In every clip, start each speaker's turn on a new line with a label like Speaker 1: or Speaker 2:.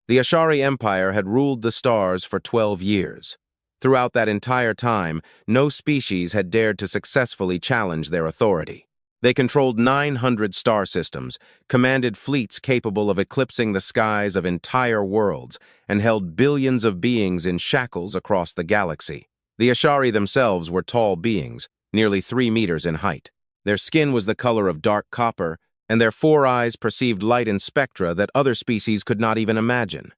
Speaker 1: The Ashari Empire had ruled the stars for 12 years. Throughout that entire time, no species had dared to successfully challenge their authority. They controlled 900 star systems, commanded fleets capable of eclipsing the skies of entire worlds, and held billions of beings in shackles across the galaxy. The Ashari themselves were tall beings, nearly 3 meters in height. Their skin was the color of dark copper, and their 4 eyes perceived light in spectra that other species could not even imagine.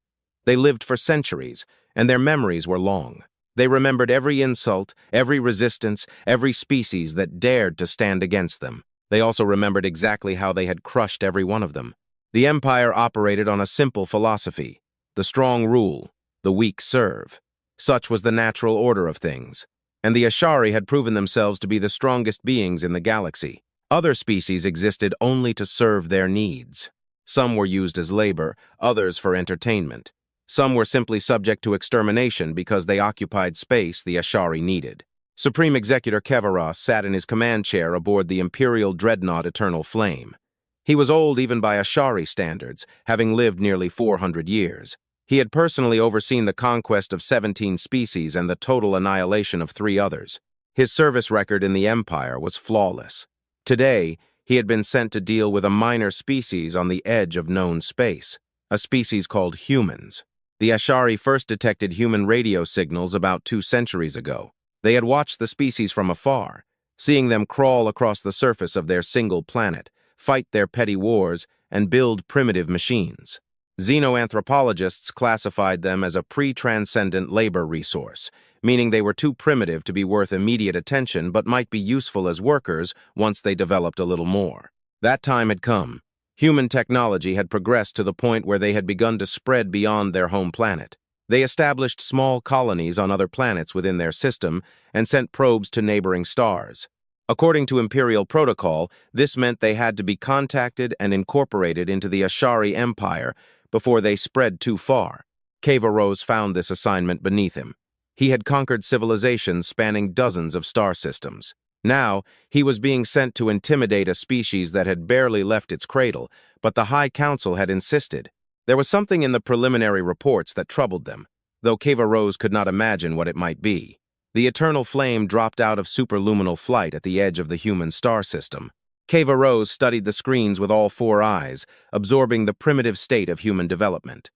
Speaker 1: They lived for centuries, and their memories were long. They remembered every insult, every resistance, every species that dared to stand against them. They also remembered exactly how they had crushed every one of them. The empire operated on a simple philosophy: the strong rule, the weak serve. Such was the natural order of things, and the Ashari had proven themselves to be the strongest beings in the galaxy. Other species existed only to serve their needs. Some were used as labor, others for entertainment. Some were simply subject to extermination because they occupied space the Ashari needed. Supreme Executor Kevaros sat in his command chair aboard the Imperial Dreadnought Eternal Flame. He was old even by Ashari standards, having lived nearly 400 years. He had personally overseen the conquest of 17 species and the total annihilation of 3 others. His service record in the Empire was flawless. Today, he had been sent to deal with a minor species on the edge of known space, a species called humans. The Ashari first detected human radio signals about 2 centuries ago. They had watched the species from afar, seeing them crawl across the surface of their single planet, fight their petty wars, and build primitive machines. Xenoanthropologists classified them as a pre-transcendent labor resource, meaning they were too primitive to be worth immediate attention but might be useful as workers once they developed a little more. That time had come. Human technology had progressed to the point where they had begun to spread beyond their home planet. They established small colonies on other planets within their system and sent probes to neighboring stars. According to Imperial protocol, this meant they had to be contacted and incorporated into the Ashari Empire before they spread too far. Kevaros found this assignment beneath him. He had conquered civilizations spanning dozens of star systems. Now, he was being sent to intimidate a species that had barely left its cradle, but the High Council had insisted. There was something in the preliminary reports that troubled them, though Kevaros could not imagine what it might be. The Eternal Flame dropped out of superluminal flight at the edge of the human star system. Kevaros studied the screens with all 4 eyes, absorbing the primitive state of human development.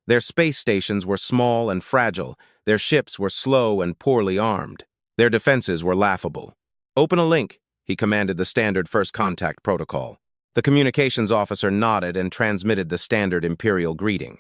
Speaker 1: Their space stations were small and fragile, their ships were slow and poorly armed. Their defenses were laughable. "Open a link," he commanded the standard first contact protocol. The communications officer nodded and transmitted the standard Imperial greeting.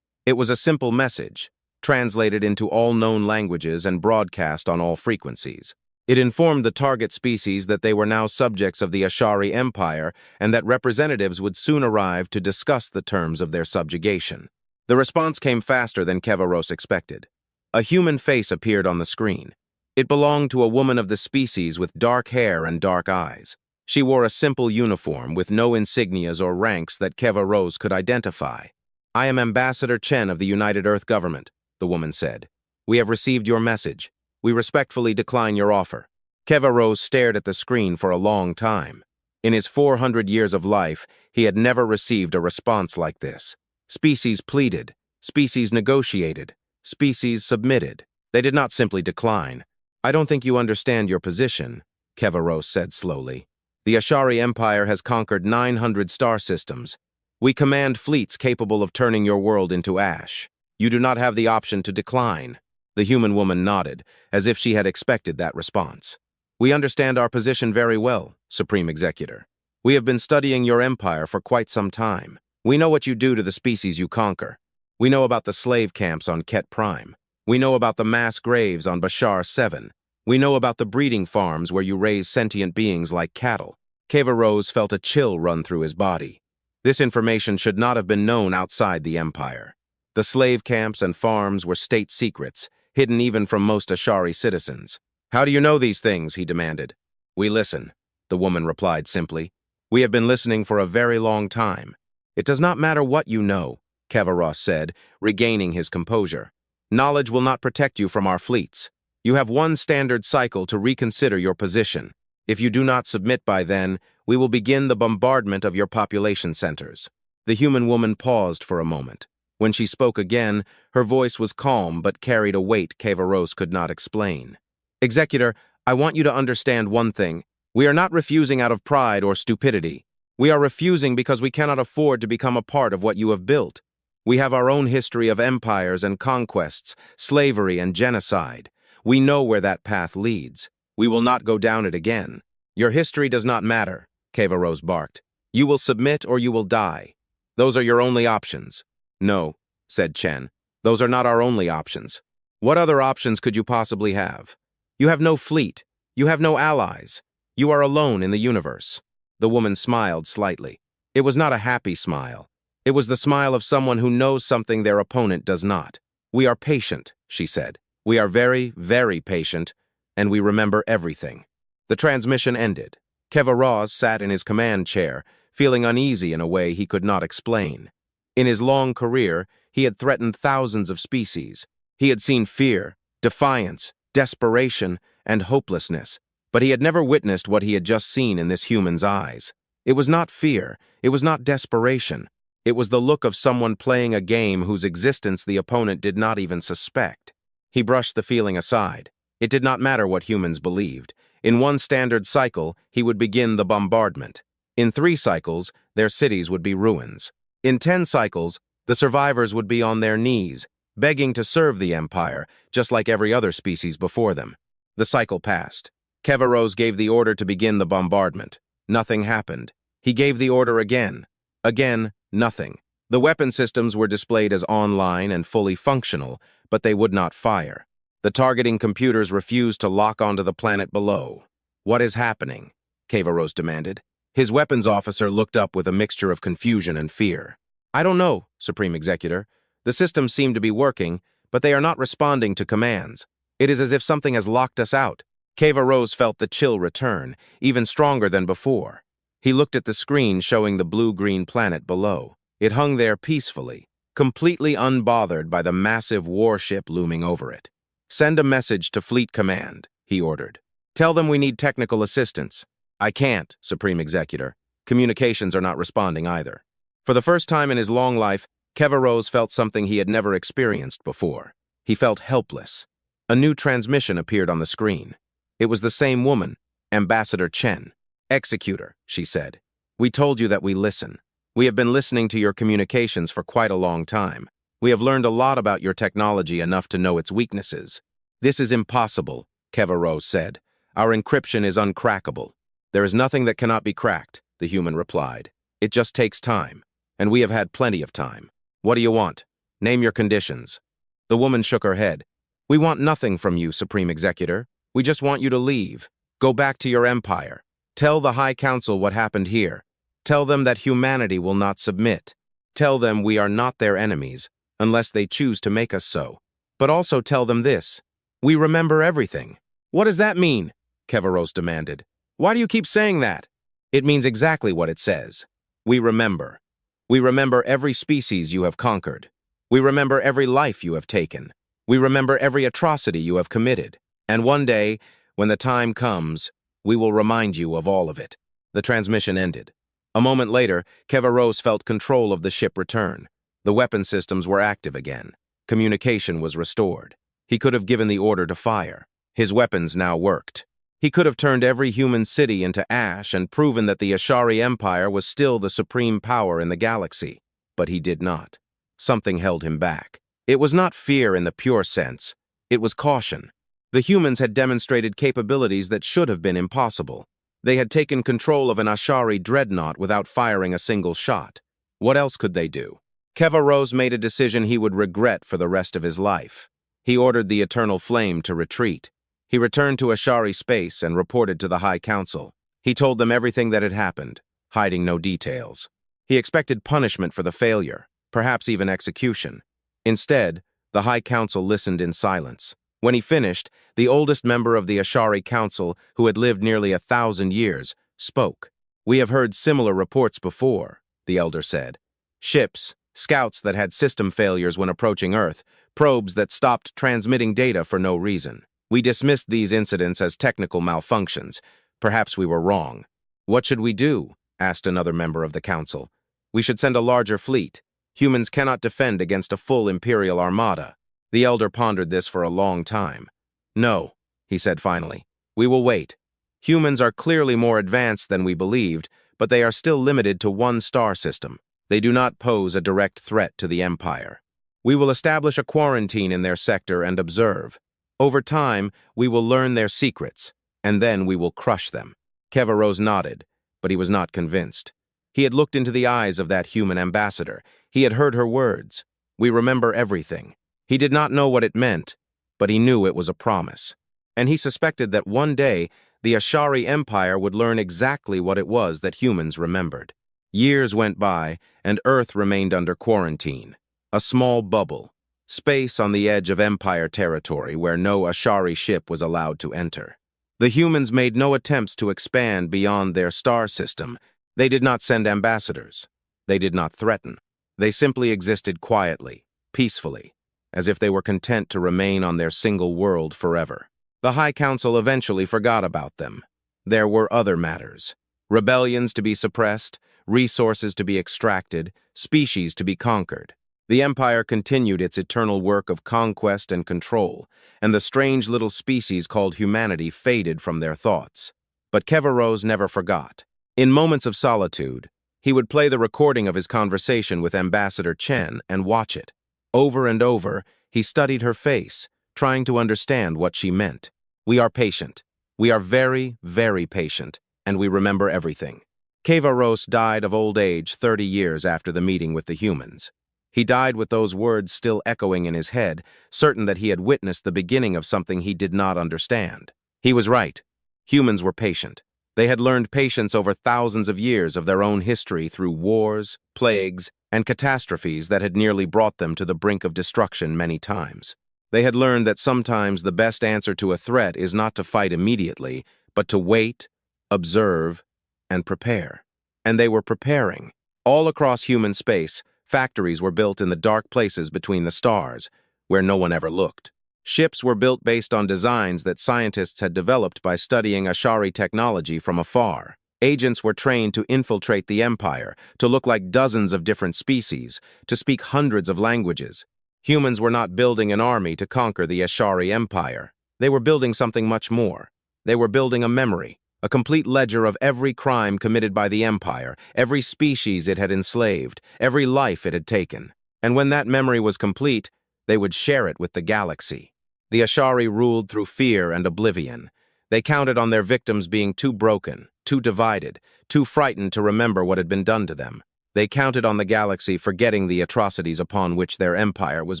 Speaker 1: It was a simple message, translated into all known languages and broadcast on all frequencies. It informed the target species that they were now subjects of the Ashari Empire and that representatives would soon arrive to discuss the terms of their subjugation. The response came faster than Kevaros expected. A human face appeared on the screen. It belonged to a woman of the species with dark hair and dark eyes. She wore a simple uniform with no insignias or ranks that Kevaros could identify. "I am Ambassador Chen of the United Earth Government," the woman said. "We have received your message. We respectfully decline your offer." Kevaros stared at the screen for a long time. In his 400 years of life, he had never received a response like this. Species pleaded, species negotiated, species submitted. They did not simply decline. "I don't think you understand your position," Kevaros said slowly. "The Ashari Empire has conquered 900 star systems. We command fleets capable of turning your world into ash. You do not have the option to decline." The human woman nodded, as if she had expected that response. "We understand our position very well, Supreme Executor. We have been studying your empire for quite some time. We know what you do to the species you conquer. We know about the slave camps on Ket Prime. We know about the mass graves on Bashar 7. We know about the breeding farms where you raise sentient beings like cattle." Kevaros felt a chill run through his body. This information should not have been known outside the Empire. The slave camps and farms were state secrets, hidden even from most Ashari citizens. "How do you know these things?" he demanded. "We listen," the woman replied simply. "We have been listening for a very long time." "It does not matter what you know," Kevaros said, regaining his composure. "Knowledge will not protect you from our fleets. You have one standard cycle to reconsider your position. If you do not submit by then, we will begin the bombardment of your population centers." The human woman paused for a moment. When she spoke again, her voice was calm but carried a weight Kevaros could not explain. Executor, I want you to understand one thing. We are not refusing out of pride or stupidity. We are refusing because we cannot afford to become a part of what you have built. We have our own history of empires and conquests, slavery and genocide. We know where that path leads. We will not go down it again. Your history does not matter, Kevaros barked. You will submit or you will die. Those are your only options. No, said Chen. Those are not our only options. What other options could you possibly have? You have no fleet. You have no allies. You are alone in the universe. The woman smiled slightly. It was not a happy smile. It was the smile of someone who knows something their opponent does not. We are patient, she said. We are very, very patient, and we remember everything. The transmission ended. Kevaros sat in his command chair, feeling uneasy in a way he could not explain. In his long career, he had threatened thousands of species. He had seen fear, defiance, desperation, and hopelessness, but he had never witnessed what he had just seen in this human's eyes. It was not fear, it was not desperation. It was the look of someone playing a game whose existence the opponent did not even suspect. He brushed the feeling aside. It did not matter what humans believed. In one standard cycle, he would begin the bombardment. In 3 cycles, their cities would be ruins. In 10 cycles, the survivors would be on their knees, begging to serve the Empire, just like every other species before them. The cycle passed. Kevaros gave the order to begin the bombardment. Nothing happened. He gave the order again. Again, nothing. The weapon systems were displayed as online and fully functional, but they would not fire. The targeting computers refused to lock onto the planet below. What is happening? Kevaros demanded. His weapons officer looked up with a mixture of confusion and fear. I don't know, Supreme Executor. The systems seem to be working, but they are not responding to commands. It is as if something has locked us out. Kevaros felt the chill return, even stronger than before. He looked at the screen showing the blue-green planet below. It hung there peacefully, completely unbothered by the massive warship looming over it. Send a message to Fleet Command, he ordered. Tell them we need technical assistance. I can't, Supreme Executor. Communications are not responding either. For the first time in his long life, Kevaros felt something he had never experienced before. He felt helpless. A new transmission appeared on the screen. It was the same woman, Ambassador Chen. Executor, she said. We told you that we listen. We have been listening to your communications for quite a long time. We have learned a lot about your technology enough to know its weaknesses. This is impossible, Kevaros said. Our encryption is uncrackable. There is nothing that cannot be cracked, the human replied. It just takes time, and we have had plenty of time. What do you want? Name your conditions. The woman shook her head. We want nothing from you, Supreme Executor. We just want you to leave. Go back to your empire. Tell the High Council what happened here. Tell them that humanity will not submit. Tell them we are not their enemies, unless they choose to make us so. But also tell them this. We remember everything. What does that mean? Kevaros demanded. Why do you keep saying that? It means exactly what it says. We remember. We remember every species you have conquered. We remember every life you have taken. We remember every atrocity you have committed. And one day, when the time comes, we will remind you of all of it. The transmission ended. A moment later, Kevaros felt control of the ship return. The weapon systems were active again. Communication was restored. He could have given the order to fire. His weapons now worked. He could have turned every human city into ash and proven that the Ashari Empire was still the supreme power in the galaxy. But he did not. Something held him back. It was not fear in the pure sense. It was caution. The humans had demonstrated capabilities that should have been impossible. They had taken control of an Ashari dreadnought without firing a single shot. What else could they do? Kevaros made a decision he would regret for the rest of his life. He ordered the Eternal Flame to retreat. He returned to Ashari space and reported to the High Council. He told them everything that had happened, hiding no details. He expected punishment for the failure, perhaps even execution. Instead, the High Council listened in silence. When he finished, the oldest member of the Ashari Council, who had lived nearly 1,000 years, spoke. We have heard similar reports before, the elder said. Ships, scouts that had system failures when approaching Earth, probes that stopped transmitting data for no reason. We dismissed these incidents as technical malfunctions. Perhaps we were wrong. What should we do? Asked another member of the council. We should send a larger fleet. Humans cannot defend against a full Imperial armada. The elder pondered this for a long time. No, he said finally. We will wait. Humans are clearly more advanced than we believed, but they are still limited to one star system. They do not pose a direct threat to the Empire. We will establish a quarantine in their sector and observe. Over time, we will learn their secrets, and then we will crush them. Keveros nodded, but he was not convinced. He had looked into the eyes of that human ambassador. He had heard her words. We remember everything. He did not know what it meant, but he knew it was a promise. And he suspected that one day, the Ashari Empire would learn exactly what it was that humans remembered. Years went by, and Earth remained under quarantine. A small bubble. Space on the edge of Empire territory where no Ashari ship was allowed to enter. The humans made no attempts to expand beyond their star system. They did not send ambassadors. They did not threaten. They simply existed quietly, peacefully, as if they were content to remain on their single world forever. The High Council eventually forgot about them. There were other matters. Rebellions to be suppressed, resources to be extracted, species to be conquered. The Empire continued its eternal work of conquest and control, and the strange little species called humanity faded from their thoughts. But Keveros never forgot. In moments of solitude, he would play the recording of his conversation with Ambassador Chen and watch it. Over and over, he studied her face, trying to understand what she meant. We are patient. We are very, very patient, and we remember everything. Keveros died of old age 30 years after the meeting with the humans. He died with those words still echoing in his head, certain that he had witnessed the beginning of something he did not understand. He was right. Humans were patient. They had learned patience over thousands of years of their own history through wars, plagues, and catastrophes that had nearly brought them to the brink of destruction many times. They had learned that sometimes the best answer to a threat is not to fight immediately, but to wait, observe, and prepare. And they were preparing. All across human space, factories were built in the dark places between the stars, where no one ever looked. Ships were built based on designs that scientists had developed by studying Ashari technology from afar. Agents were trained to infiltrate the Empire, to look like dozens of different species, to speak hundreds of languages. Humans were not building an army to conquer the Ashari Empire. They were building something much more. They were building a memory, a complete ledger of every crime committed by the Empire, every species it had enslaved, every life it had taken. And when that memory was complete, they would share it with the galaxy. The Ashari ruled through fear and oblivion. They counted on their victims being too broken, too divided, too frightened to remember what had been done to them. They counted on the galaxy forgetting the atrocities upon which their empire was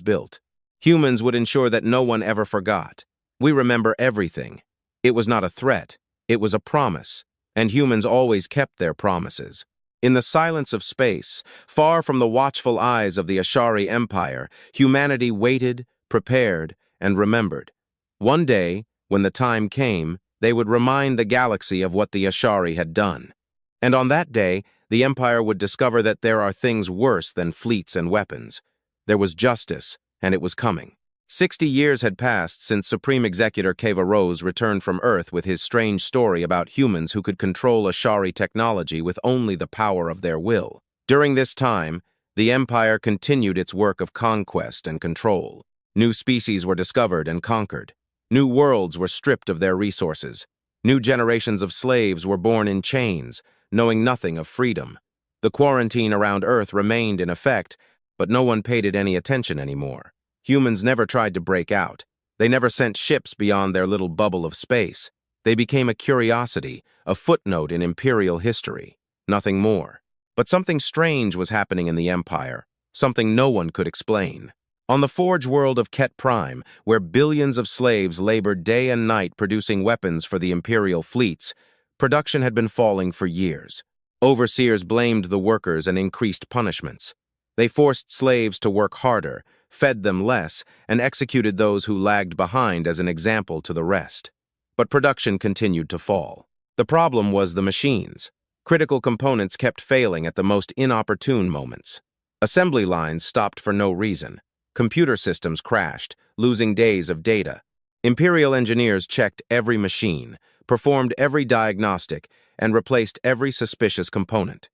Speaker 1: built. Humans would ensure that no one ever forgot. We remember everything. It was not a threat. It was a promise, and humans always kept their promises. In the silence of space, far from the watchful eyes of the Ashari Empire, humanity waited, prepared, and remembered. One day, when the time came, they would remind the galaxy of what the Ashari had done. And on that day, the Empire would discover that there are things worse than fleets and weapons. There was justice, and it was coming. 60 years had passed since Supreme Executor Keveros returned from Earth with his strange story about humans who could control Ashari technology with only the power of their will. During this time, the Empire continued its work of conquest and control. New species were discovered and conquered. New worlds were stripped of their resources. New generations of slaves were born in chains, knowing nothing of freedom. The quarantine around Earth remained in effect, but no one paid it any attention anymore. Humans never tried to break out. They never sent ships beyond their little bubble of space. They became a curiosity, a footnote in imperial history. Nothing more. But something strange was happening in the Empire, something no one could explain. On the forge world of Ket Prime, where billions of slaves labored day and night producing weapons for the imperial fleets, production had been falling for years. Overseers blamed the workers and increased punishments. They forced slaves to work harder, fed them less, and executed those who lagged behind as an example to the rest. But production continued to fall. The problem was the machines. Critical components kept failing at the most inopportune moments. Assembly lines stopped for no reason. Computer systems crashed, losing days of data. Imperial engineers checked every machine, performed every diagnostic, and replaced every suspicious component.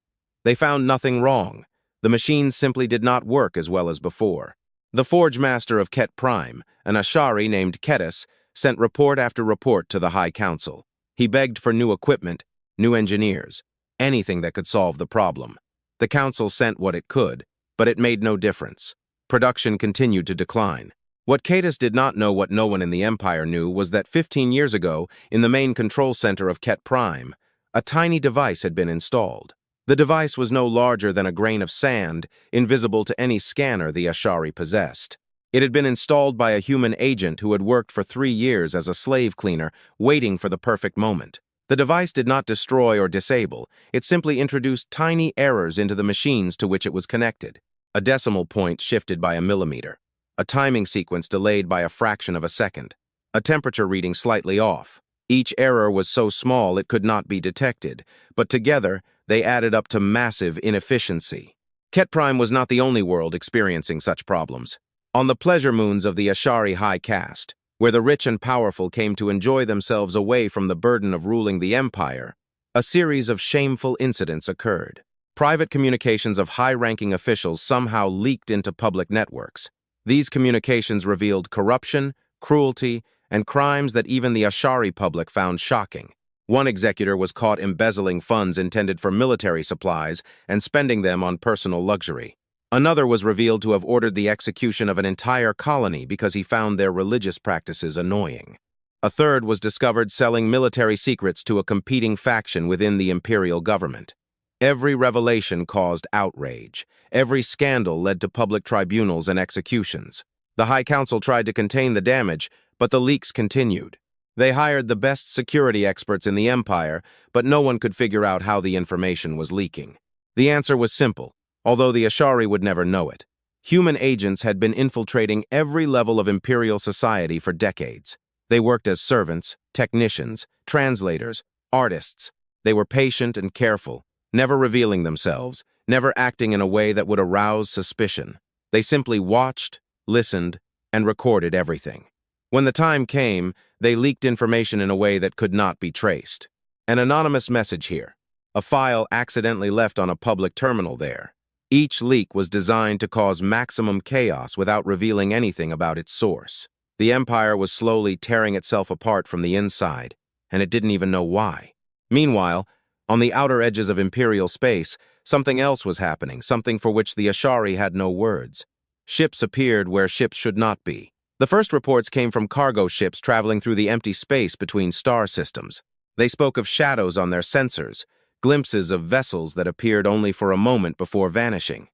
Speaker 1: They found nothing wrong, The machines simply did not work as well as before. The forge master of Ket Prime, an Ashari named Ketis, sent report after report to the High Council. He begged for new equipment, new engineers, anything that could solve the problem. The council sent what it could, but it made no difference. Production continued to decline. What Ketis did not know, what no one in the Empire knew, was that 15 years ago, in the main control center of Ket Prime, a tiny device had been installed. The device was no larger than a grain of sand, invisible to any scanner the Ashari possessed. It had been installed by a human agent who had worked for 3 years as a slave cleaner, waiting for the perfect moment. The device did not destroy or disable. It simply introduced tiny errors into the machines to which it was connected. A decimal point shifted by a millimeter. A timing sequence delayed by a fraction of a second. A temperature reading slightly off. Each error was so small it could not be detected, but together they added up to massive inefficiency. Ket Prime was not the only world experiencing such problems. On the pleasure moons of the Ashari high caste, where the rich and powerful came to enjoy themselves away from the burden of ruling the empire, a series of shameful incidents occurred. Private communications of high-ranking officials somehow leaked into public networks. These communications revealed corruption, cruelty, and crimes that even the Ashari public found shocking. One executor was caught embezzling funds intended for military supplies and spending them on personal luxury. Another was revealed to have ordered the execution of an entire colony because he found their religious practices annoying. A third was discovered selling military secrets to a competing faction within the imperial government. Every revelation caused outrage. Every scandal led to public tribunals and executions. The High Council tried to contain the damage, but the leaks continued. They hired the best security experts in the Empire, but no one could figure out how the information was leaking. The answer was simple, although the Ashari would never know it. Human agents had been infiltrating every level of imperial society for decades. They worked as servants, technicians, translators, artists. They were patient and careful, never revealing themselves, never acting in a way that would arouse suspicion. They simply watched, listened, and recorded everything. When the time came, they leaked information in a way that could not be traced. An anonymous message here. A file accidentally left on a public terminal there. Each leak was designed to cause maximum chaos without revealing anything about its source. The Empire was slowly tearing itself apart from the inside, and it didn't even know why. Meanwhile, on the outer edges of imperial space, something else was happening, something for which the Ashari had no words. Ships appeared where ships should not be. The first reports came from cargo ships traveling through the empty space between star systems. They spoke of shadows on their sensors, glimpses of vessels that appeared only for a moment before vanishing.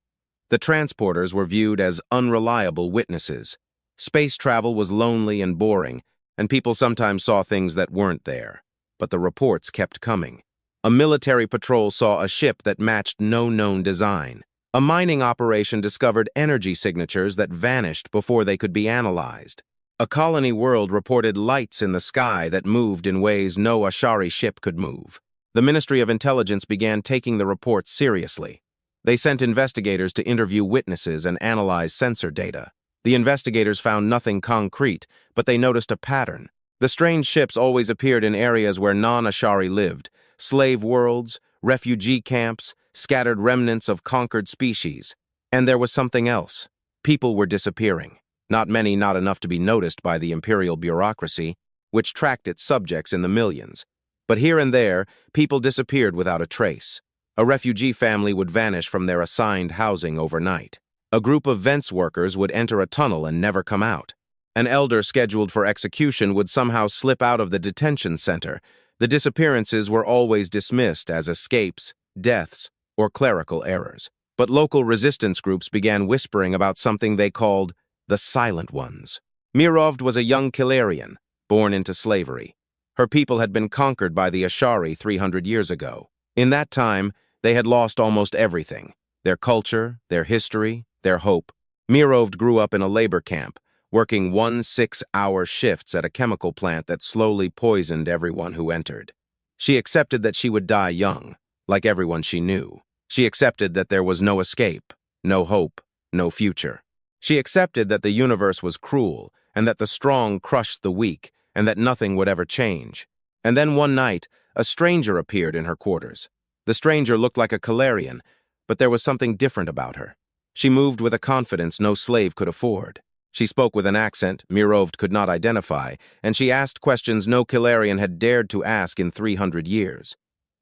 Speaker 1: The transporters were viewed as unreliable witnesses. Space travel was lonely and boring, and people sometimes saw things that weren't there. But the reports kept coming. A military patrol saw a ship that matched no known design. A mining operation discovered energy signatures that vanished before they could be analyzed. A colony world reported lights in the sky that moved in ways no Ashari ship could move. The Ministry of Intelligence began taking the reports seriously. They sent investigators to interview witnesses and analyze sensor data. The investigators found nothing concrete, but they noticed a pattern. The strange ships always appeared in areas where non-Ashari lived, slave worlds, refugee camps, scattered remnants of conquered species. And there was something else. People were disappearing. Not many, not enough to be noticed by the imperial bureaucracy, which tracked its subjects in the millions. But here and there, people disappeared without a trace. A refugee family would vanish from their assigned housing overnight. A group of vents workers would enter a tunnel and never come out. An elder scheduled for execution would somehow slip out of the detention center. The disappearances were always dismissed as escapes, deaths, or clerical errors. But local resistance groups began whispering about something they called the Silent Ones. Mirovd was a young Kilarian, born into slavery. Her people had been conquered by the Ashari 300 years ago. In that time, they had lost almost everything: their culture, their history, their hope. Mirovd grew up in a labor camp, working 6-hour shifts at a chemical plant that slowly poisoned everyone who entered. She accepted that she would die young, like everyone she knew. She accepted that there was no escape, no hope, no future. She accepted that the universe was cruel, and that the strong crushed the weak, and that nothing would ever change. And then one night, a stranger appeared in her quarters. The stranger looked like a Calarian, but there was something different about her. She moved with a confidence no slave could afford. She spoke with an accent Mirovd could not identify, and she asked questions no Kilarian had dared to ask in 300 years.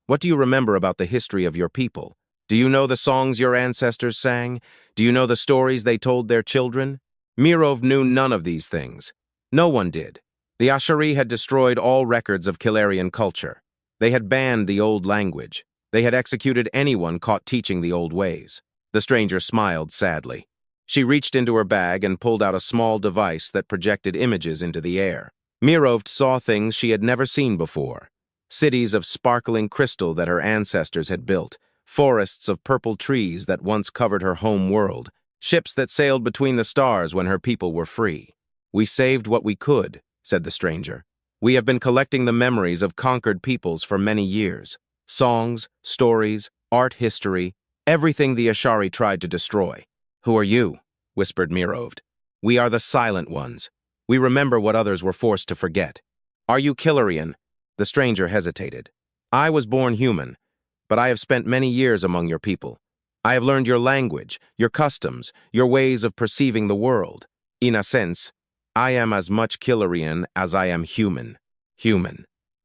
Speaker 1: What do you remember about the history of your people? Do you know the songs your ancestors sang? Do you know the stories they told their children? Mirovd knew none of these things. No one did. The Ashari had destroyed all records of Kilarian culture. They had banned the old language. They had executed anyone caught teaching the old ways. The stranger smiled sadly. She reached into her bag and pulled out a small device that projected images into the air. Mirovd saw things she had never seen before. Cities of sparkling crystal that her ancestors had built, forests of purple trees that once covered her home world, ships that sailed between the stars when her people were free. "We saved what we could," said the stranger. "We have been collecting the memories of conquered peoples for many years. Songs, stories, art history, everything the Ashari tried to destroy." "Who are you?" whispered Mirovd. "We are the silent ones. We remember what others were forced to forget." "Are you Kilarian?" The stranger hesitated. "I was born human, but I have spent many years among your people. I have learned your language, your customs, your ways of perceiving the world. In a sense, I am as much Kilarian as I am human." Human.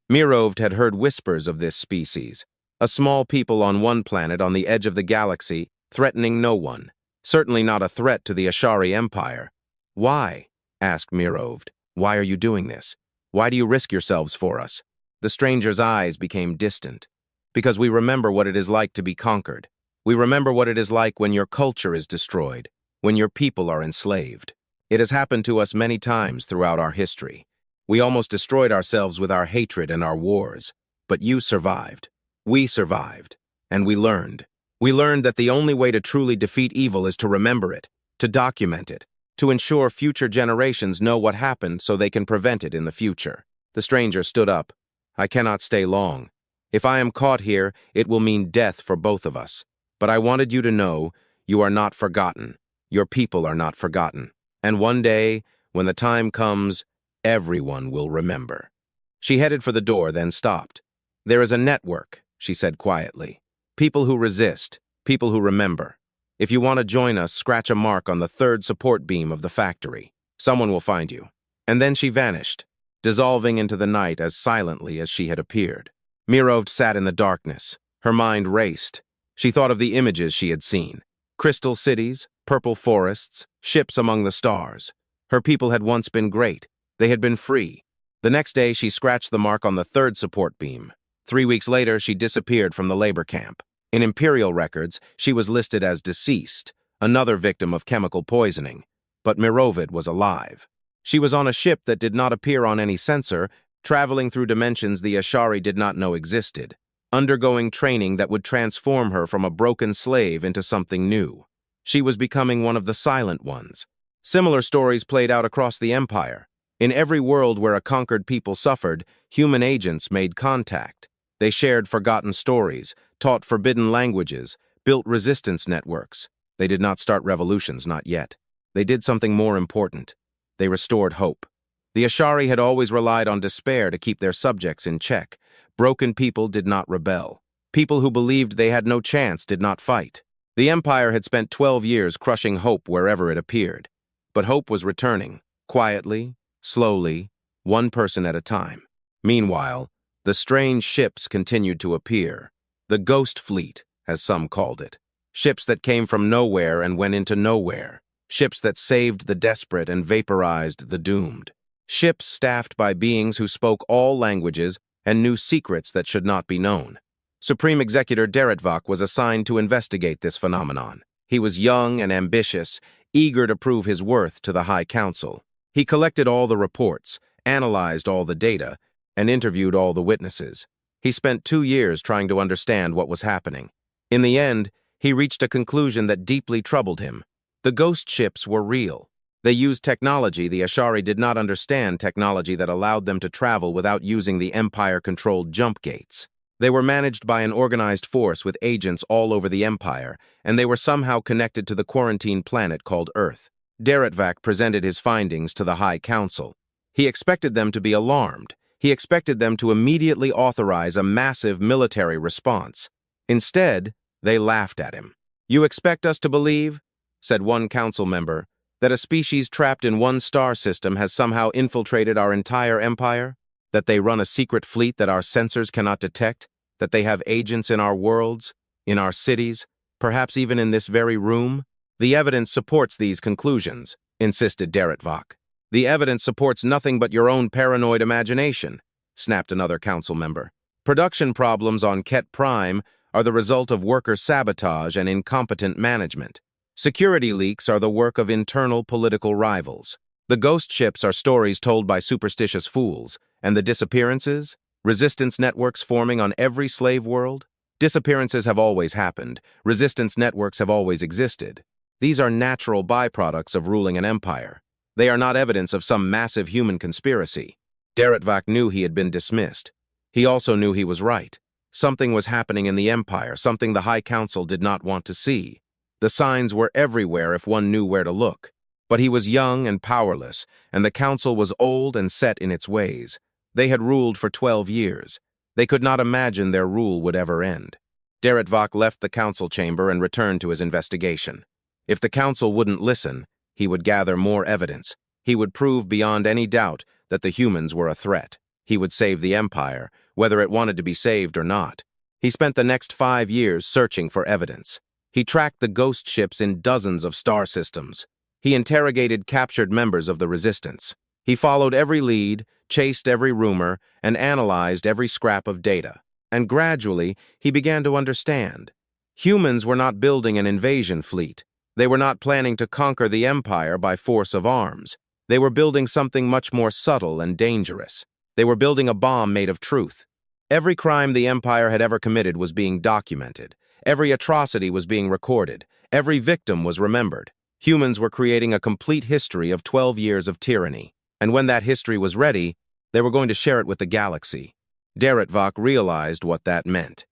Speaker 1: Mirovd had heard whispers of this species, a small people on one planet on the edge of the galaxy, threatening no one. Certainly not a threat to the Ashari Empire. "Why?" asked Mirovd. "Why are you doing this? Why do you risk yourselves for us?" The stranger's eyes became distant. "Because we remember what it is like to be conquered. We remember what it is like when your culture is destroyed, when your people are enslaved. It has happened to us many times throughout our history. We almost destroyed ourselves with our hatred and our wars. But you survived. We survived. And we learned. We learned that the only way to truly defeat evil is to remember it, to document it, to ensure future generations know what happened so they can prevent it in the future." The stranger stood up. "I cannot stay long. If I am caught here, it will mean death for both of us. But I wanted you to know you are not forgotten. Your people are not forgotten. And one day, when the time comes, everyone will remember." She headed for the door, then stopped. "There is a network," she said quietly. "People who resist, people who remember. If you want to join us, scratch a mark on the third support beam of the factory. Someone will find you." And then she vanished, dissolving into the night as silently as she had appeared. Mirovd sat in the darkness. Her mind raced. She thought of the images she had seen. Crystal cities, purple forests, ships among the stars. Her people had once been great. They had been free. The next day, she scratched the mark on the third support beam. 3 weeks later, she disappeared from the labor camp. In Imperial records, she was listed as deceased, another victim of chemical poisoning. But Mirovd was alive. She was on a ship that did not appear on any sensor, traveling through dimensions the Ashari did not know existed, undergoing training that would transform her from a broken slave into something new. She was becoming one of the silent ones. Similar stories played out across the Empire. In every world where a conquered people suffered, human agents made contact. They shared forgotten stories, taught forbidden languages, built resistance networks. They did not start revolutions, not yet. They did something more important. They restored hope. The Ashari had always relied on despair to keep their subjects in check. Broken people did not rebel. People who believed they had no chance did not fight. The Empire had spent 12 years crushing hope wherever it appeared. But hope was returning, quietly, slowly, one person at a time. Meanwhile, the strange ships continued to appear. The Ghost Fleet, as some called it. Ships that came from nowhere and went into nowhere. Ships that saved the desperate and vaporized the doomed. Ships staffed by beings who spoke all languages and knew secrets that should not be known. Supreme Executor Deretvak was assigned to investigate this phenomenon. He was young and ambitious, eager to prove his worth to the High Council. He collected all the reports, analyzed all the data, and interviewed all the witnesses. He spent 2 years trying to understand what was happening. In the end, he reached a conclusion that deeply troubled him. The ghost ships were real. They used technology the Ashari did not understand, technology that allowed them to travel without using the Empire-controlled jump gates. They were managed by an organized force with agents all over the Empire, and they were somehow connected to the quarantine planet called Earth. Deretvak presented his findings to the High Council. He expected them to be alarmed. He expected them to immediately authorize a massive military response. Instead, they laughed at him. "You expect us to believe," said one council member, "that a species trapped in one star system has somehow infiltrated our entire empire? That they run a secret fleet that our sensors cannot detect? That they have agents in our worlds, in our cities, perhaps even in this very room?" "The evidence supports these conclusions," insisted Deritvok. "The evidence supports nothing but your own paranoid imagination," snapped another council member. "Production problems on Ket Prime are the result of worker sabotage and incompetent management. Security leaks are the work of internal political rivals. The ghost ships are stories told by superstitious fools, and the disappearances? Resistance networks forming on every slave world? Disappearances have always happened. Resistance networks have always existed. These are natural byproducts of ruling an empire. They are not evidence of some massive human conspiracy." Deritvok knew he had been dismissed. He also knew he was right. Something was happening in the empire, something the High Council did not want to see. The signs were everywhere if one knew where to look. But he was young and powerless, and the council was old and set in its ways. They had ruled for 12 years. They could not imagine their rule would ever end. Deritvok left the council chamber and returned to his investigation. If the council wouldn't listen, he would gather more evidence. He would prove beyond any doubt that the humans were a threat. He would save the empire, whether it wanted to be saved or not. He spent the next 5 years searching for evidence. He tracked the ghost ships in dozens of star systems. He interrogated captured members of the resistance. He followed every lead, chased every rumor, and analyzed every scrap of data. And gradually, he began to understand. Humans were not building an invasion fleet. They were not planning to conquer the empire by force of arms. They were building something much more subtle and dangerous. They were building a bomb made of truth. Every crime the empire had ever committed was being documented. Every atrocity was being recorded. Every victim was remembered. Humans were creating a complete history of 12 years of tyranny. And when that history was ready, they were going to share it with the galaxy. Deritvok realized what that meant.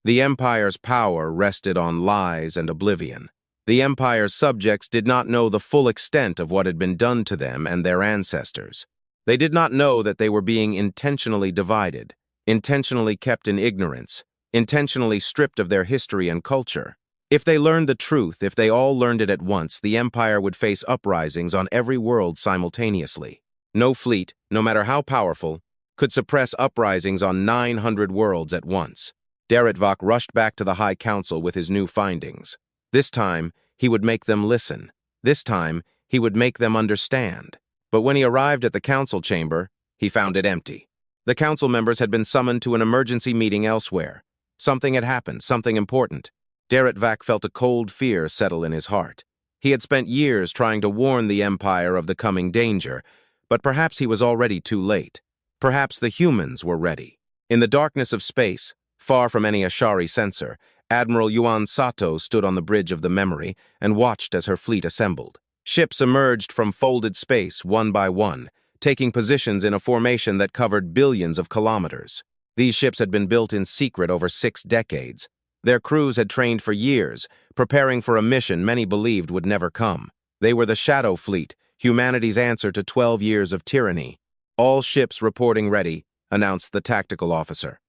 Speaker 1: The empire's power rested on lies and oblivion. The empire's subjects did not know the full extent of what had been done to them and their ancestors. They did not know that they were being intentionally divided, intentionally kept in ignorance, intentionally stripped of their history and culture. If they learned the truth, if they all learned it at once, the empire would face uprisings on every world simultaneously. No fleet, no matter how powerful, could suppress uprisings on 900 worlds at once. Deritvok rushed back to the High Council with his new findings. This time, he would make them listen. This time, he would make them understand. But when he arrived at the council chamber, he found it empty. The council members had been summoned to an emergency meeting elsewhere. Something had happened, something important. Deritvok felt a cold fear settle in his heart. He had spent years trying to warn the empire of the coming danger, but perhaps he was already too late. Perhaps the humans were ready. In the darkness of space, far from any Ashari sensor, Admiral Yuan Sato stood on the bridge of the memory and watched as her fleet assembled. Ships emerged from folded space one by one, taking positions in a formation that covered billions of kilometers. These ships had been built in secret over 6 decades. Their crews had trained for years, preparing for a mission many believed would never come. They were the Shadow Fleet, humanity's answer to 12 years of tyranny. "All ships reporting ready," announced the tactical officer.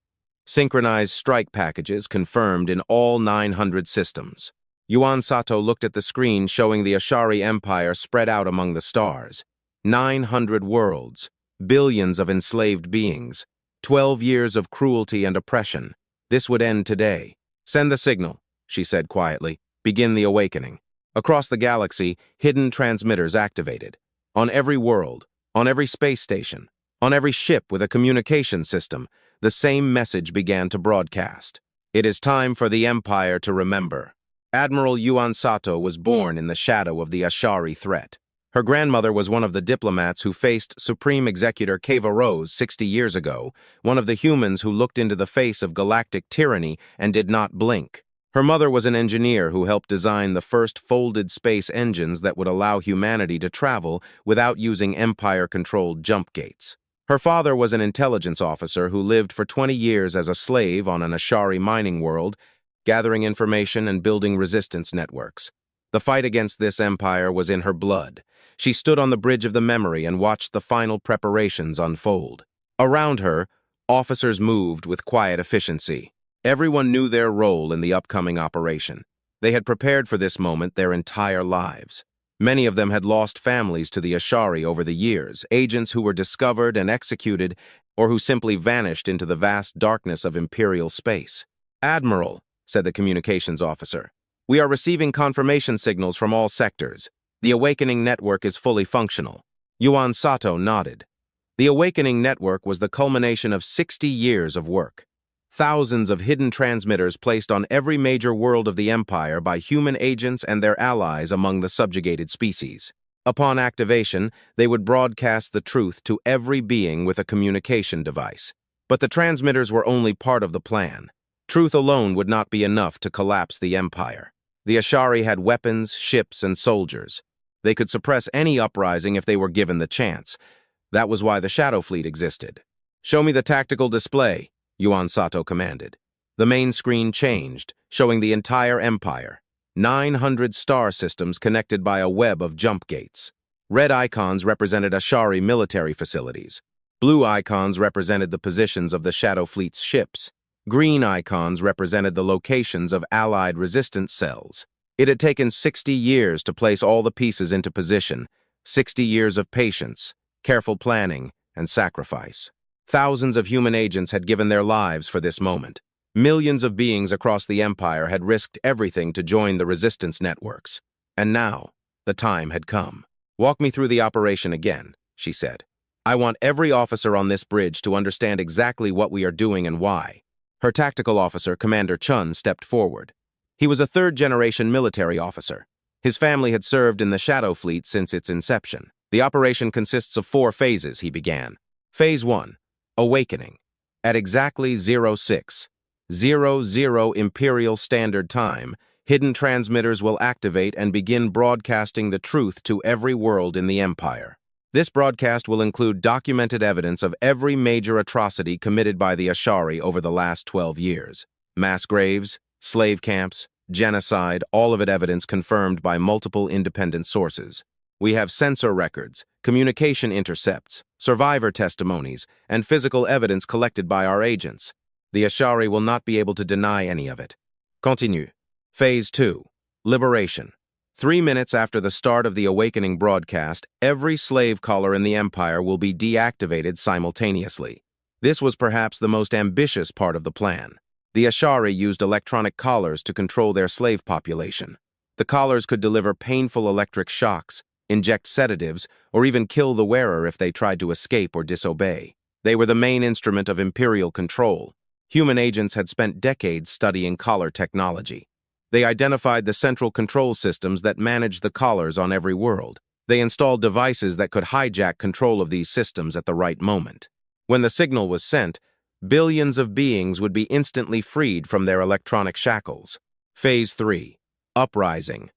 Speaker 1: Synchronized strike packages confirmed in all 900 systems. Yuan Sato looked at the screen showing the Ashari Empire spread out among the stars. 900 worlds, billions of enslaved beings, 12 years of cruelty and oppression. This would end today. "Send the signal," she said quietly. "Begin the awakening." Across the galaxy, hidden transmitters activated. On every world, on every space station, on every ship with a communication system, the same message began to broadcast. It is time for the Empire to remember. Admiral Yuan Sato was born in the shadow of the Ashari threat. Her grandmother was one of the diplomats who faced Supreme Executor Keva Rose 60 years ago, one of the humans who looked into the face of galactic tyranny and did not blink. Her mother was an engineer who helped design the first folded space engines that would allow humanity to travel without using Empire-controlled jump gates. Her father was an intelligence officer who lived for 20 years as a slave on an Ashari mining world, gathering information and building resistance networks. The fight against this empire was in her blood. She stood on the bridge of the memory and watched the final preparations unfold. Around her, officers moved with quiet efficiency. Everyone knew their role in the upcoming operation. They had prepared for this moment their entire lives. Many of them had lost families to the Ashari over the years, agents who were discovered and executed, or who simply vanished into the vast darkness of Imperial space. "Admiral," said the communications officer, "we are receiving confirmation signals from all sectors. The Awakening network is fully functional." Yuan Sato nodded. The Awakening network was the culmination of 60 years of work. Thousands of hidden transmitters placed on every major world of the Empire by human agents and their allies among the subjugated species. Upon activation, they would broadcast the truth to every being with a communication device. But the transmitters were only part of the plan. Truth alone would not be enough to collapse the Empire. The Ashari had weapons, ships, and soldiers. They could suppress any uprising if they were given the chance. That was why the Shadow Fleet existed. "Show me the tactical display," Yuan Sato commanded. The main screen changed, showing the entire Empire. 900 star systems connected by a web of jump gates. Red icons represented Ashari military facilities. Blue icons represented the positions of the Shadow Fleet's ships. Green icons represented the locations of Allied resistance cells. It had taken 60 years to place all the pieces into position, 60 years of patience, careful planning, and sacrifice. Thousands of human agents had given their lives for this moment. Millions of beings across the Empire had risked everything to join the resistance networks. And now, the time had come. "Walk me through the operation again," she said. "I want every officer on this bridge to understand exactly what we are doing and why." Her tactical officer, Commander Chun, stepped forward. He was a third-generation military officer. His family had served in the Shadow Fleet since its inception. "The operation consists of 4 phases," he began. Phase 1. Awakening. At exactly 06:00 Imperial Standard Time, hidden transmitters will activate and begin broadcasting the truth to every world in the Empire. This broadcast will include documented evidence of every major atrocity committed by the Ashari over the last 12 years. Mass graves, slave camps, genocide, all of it evidence confirmed by multiple independent sources. We have sensor records, communication intercepts, survivor testimonies, and physical evidence collected by our agents. The Ashari will not be able to deny any of it. Continue. Phase 2. Liberation. 3 minutes after the start of the Awakening broadcast, every slave collar in the Empire will be deactivated simultaneously. This was perhaps the most ambitious part of the plan. The Ashari used electronic collars to control their slave population. The collars could deliver painful electric shocks, inject sedatives, or even kill the wearer if they tried to escape or disobey. They were the main instrument of imperial control. Human agents had spent decades studying collar technology. They identified the central control systems that managed the collars on every world. They installed devices that could hijack control of these systems at the right moment. When the signal was sent, billions of beings would be instantly freed from their electronic shackles. Phase 3. Uprising.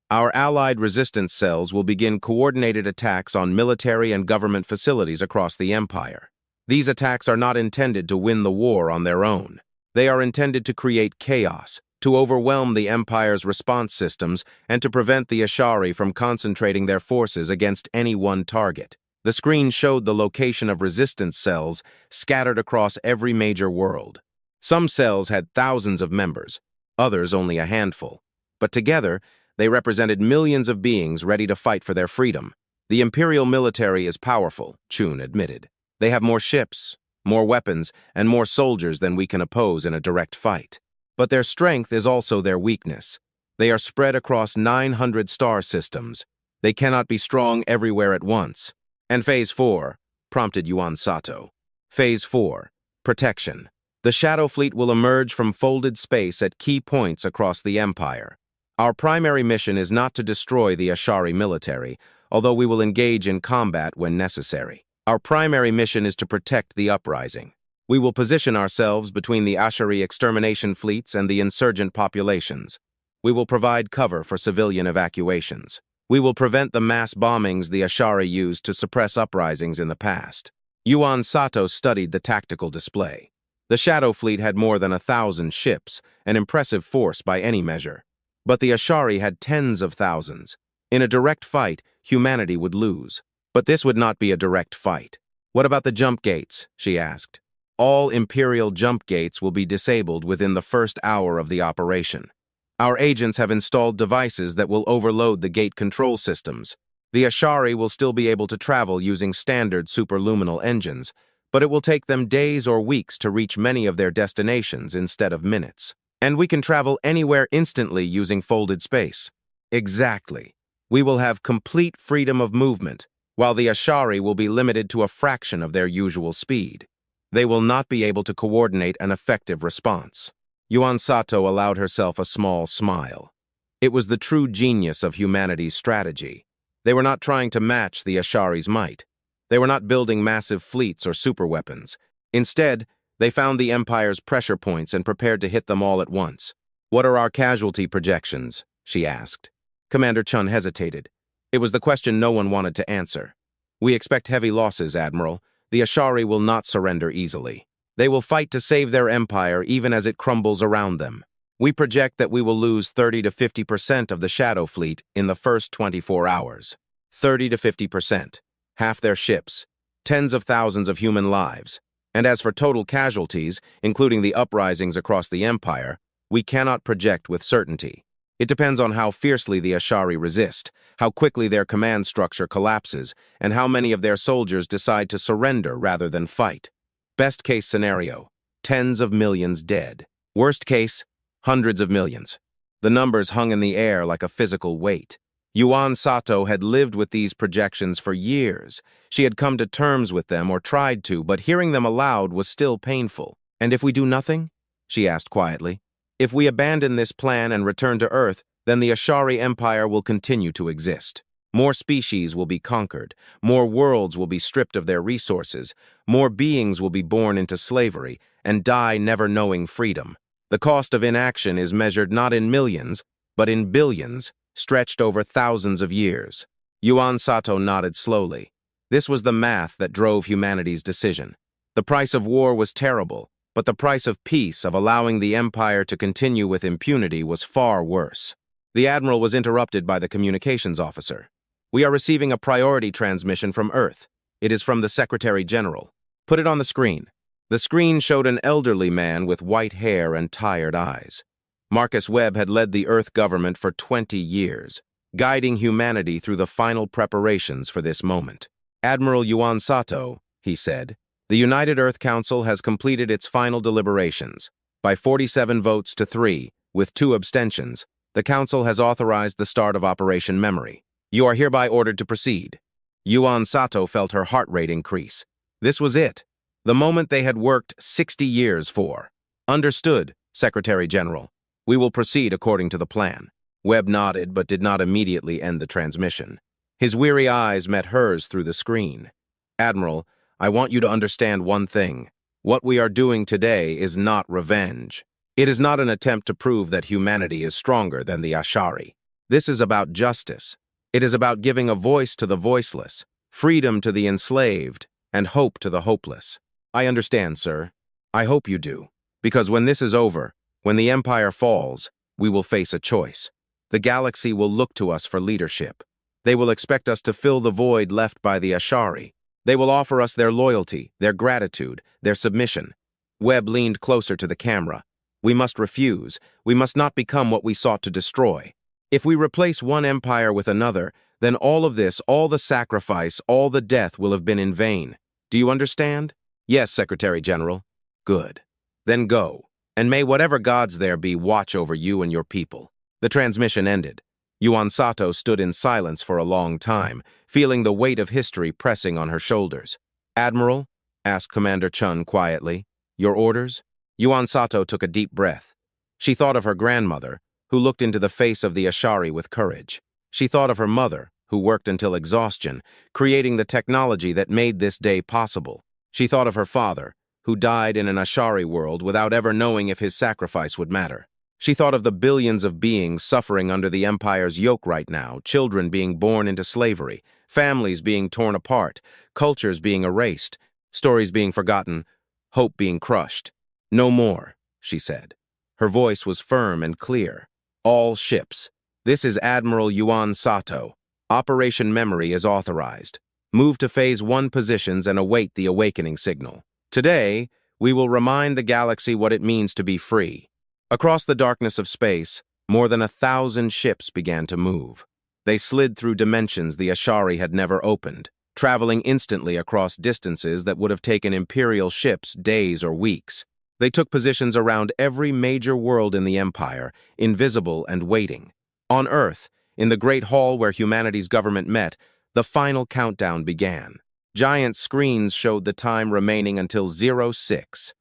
Speaker 1: Our allied resistance cells will begin coordinated attacks on military and government facilities across the Empire. These attacks are not intended to win the war on their own. They are intended to create chaos, to overwhelm the Empire's response systems, and to prevent the Ashari from concentrating their forces against any one target. The screen showed the location of resistance cells scattered across every major world. Some cells had thousands of members, others only a handful. But together, they represented millions of beings ready to fight for their freedom. "The Imperial military is powerful," Chun admitted. "They have more ships, more weapons, and more soldiers than we can oppose in a direct fight. But their strength is also their weakness. They are spread across 900 star systems. They cannot be strong everywhere at once." "And Phase 4, prompted Yuan Sato. Phase 4, Protection. The Shadow Fleet will emerge from folded space at key points across the Empire. Our primary mission is not to destroy the Ashari military, although we will engage in combat when necessary. Our primary mission is to protect the uprising. We will position ourselves between the Ashari extermination fleets and the insurgent populations. We will provide cover for civilian evacuations. We will prevent the mass bombings the Ashari used to suppress uprisings in the past." Yuan Sato studied the tactical display. The Shadow Fleet had more than 1,000 ships, an impressive force by any measure. But the Ashari had tens of thousands. In a direct fight, humanity would lose. But this would not be a direct fight. "What about the jump gates?" she asked. "All Imperial jump gates will be disabled within the first hour of the operation. Our agents have installed devices that will overload the gate control systems. The Ashari will still be able to travel using standard superluminal engines, but it will take them days or weeks to reach many of their destinations instead of minutes. And we can travel anywhere instantly using folded space. Exactly. We will have complete freedom of movement, while the Ashari will be limited to a fraction of their usual speed. They will not be able to coordinate an effective response. Yuan Sato allowed herself a small smile. It was the true genius of humanity's strategy. They were not trying to match the Ashari's might. They were not building massive fleets or superweapons. Instead, they found the Empire's pressure points and prepared to hit them all at once. "What are our casualty projections?" she asked. Commander Chun hesitated. It was the question no one wanted to answer. "We expect heavy losses, Admiral. The Ashari will not surrender easily. They will fight to save their empire even as it crumbles around them. We project that we will lose 30 to 50% of the Shadow Fleet in the first 24 hours. 30 to 50%. Half their ships. Tens of thousands of human lives. And as for total casualties, including the uprisings across the Empire, we cannot project with certainty. It depends on how fiercely the Ashari resist, how quickly their command structure collapses, and how many of their soldiers decide to surrender rather than fight. Best case scenario, tens of millions dead. Worst case, hundreds of millions. The numbers hung in the air like a physical weight. Yuan Sato had lived with these projections for years. She had come to terms with them or tried to, but hearing them aloud was still painful. "And if we do nothing?" she asked quietly. "If we abandon this plan and return to Earth, then the Ashari Empire will continue to exist. More species will be conquered, more worlds will be stripped of their resources, more beings will be born into slavery and die never knowing freedom. The cost of inaction is measured not in millions, but in billions, stretched over thousands of years." Yuan Sato nodded slowly. This was the math that drove humanity's decision. The price of war was terrible, but the price of peace, of allowing the Empire to continue with impunity, was far worse. The Admiral was interrupted by the communications officer. "We are receiving a priority transmission from Earth. It is from the Secretary General. Put it on the screen." The screen showed an elderly man with white hair and tired eyes. Marcus Webb had led the Earth government for 20 years, guiding humanity through the final preparations for this moment. "Admiral Yuan Sato," he said, "the United Earth Council has completed its final deliberations. By 47 votes to 3, with 2 abstentions, the Council has authorized the start of Operation Memory. You are hereby ordered to proceed." Yuan Sato felt her heart rate increase. This was it, the moment they had worked 60 years for. "Understood, Secretary General. We will proceed according to the plan." Webb nodded but did not immediately end the transmission. His weary eyes met hers through the screen. "Admiral, I want you to understand one thing. What we are doing today is not revenge. It is not an attempt to prove that humanity is stronger than the Ashari. This is about justice. It is about giving a voice to the voiceless, freedom to the enslaved, and hope to the hopeless." "I understand, sir. I hope you do. Because when this is over, when the Empire falls, we will face a choice. The galaxy will look to us for leadership. They will expect us to fill the void left by the Ashari. They will offer us their loyalty, their gratitude, their submission." Webb leaned closer to the camera. "We must refuse. We must not become what we sought to destroy. If we replace one empire with another, then all of this, all the sacrifice, all the death will have been in vain. Do you understand?" "Yes, Secretary General." "Good. Then go, and may whatever gods there be watch over you and your people." The transmission ended. Yuan Sato stood in silence for a long time, feeling the weight of history pressing on her shoulders. "Admiral?" asked Commander Chun quietly. "Your orders?" Yuan Sato took a deep breath. She thought of her grandmother, who looked into the face of the Ashari with courage. She thought of her mother, who worked until exhaustion, creating the technology that made this day possible. She thought of her father, who died in an Ashari world without ever knowing if his sacrifice would matter. She thought of the billions of beings suffering under the Empire's yoke right now, children being born into slavery, families being torn apart, cultures being erased, stories being forgotten, hope being crushed. "No more," she said. Her voice was firm and clear. "All ships. This is Admiral Yuan Sato. Operation Memory is authorized. Move to Phase 1 positions and await the awakening signal. Today, we will remind the galaxy what it means to be free." Across the darkness of space, More than 1,000 ships began to move. They slid through dimensions the Ashari had never opened, traveling instantly across distances that would have taken Imperial ships days or weeks. They took positions around every major world in the Empire, invisible and waiting. On Earth, in the Great Hall where humanity's government met, the final countdown began. Giant screens showed the time remaining until 0600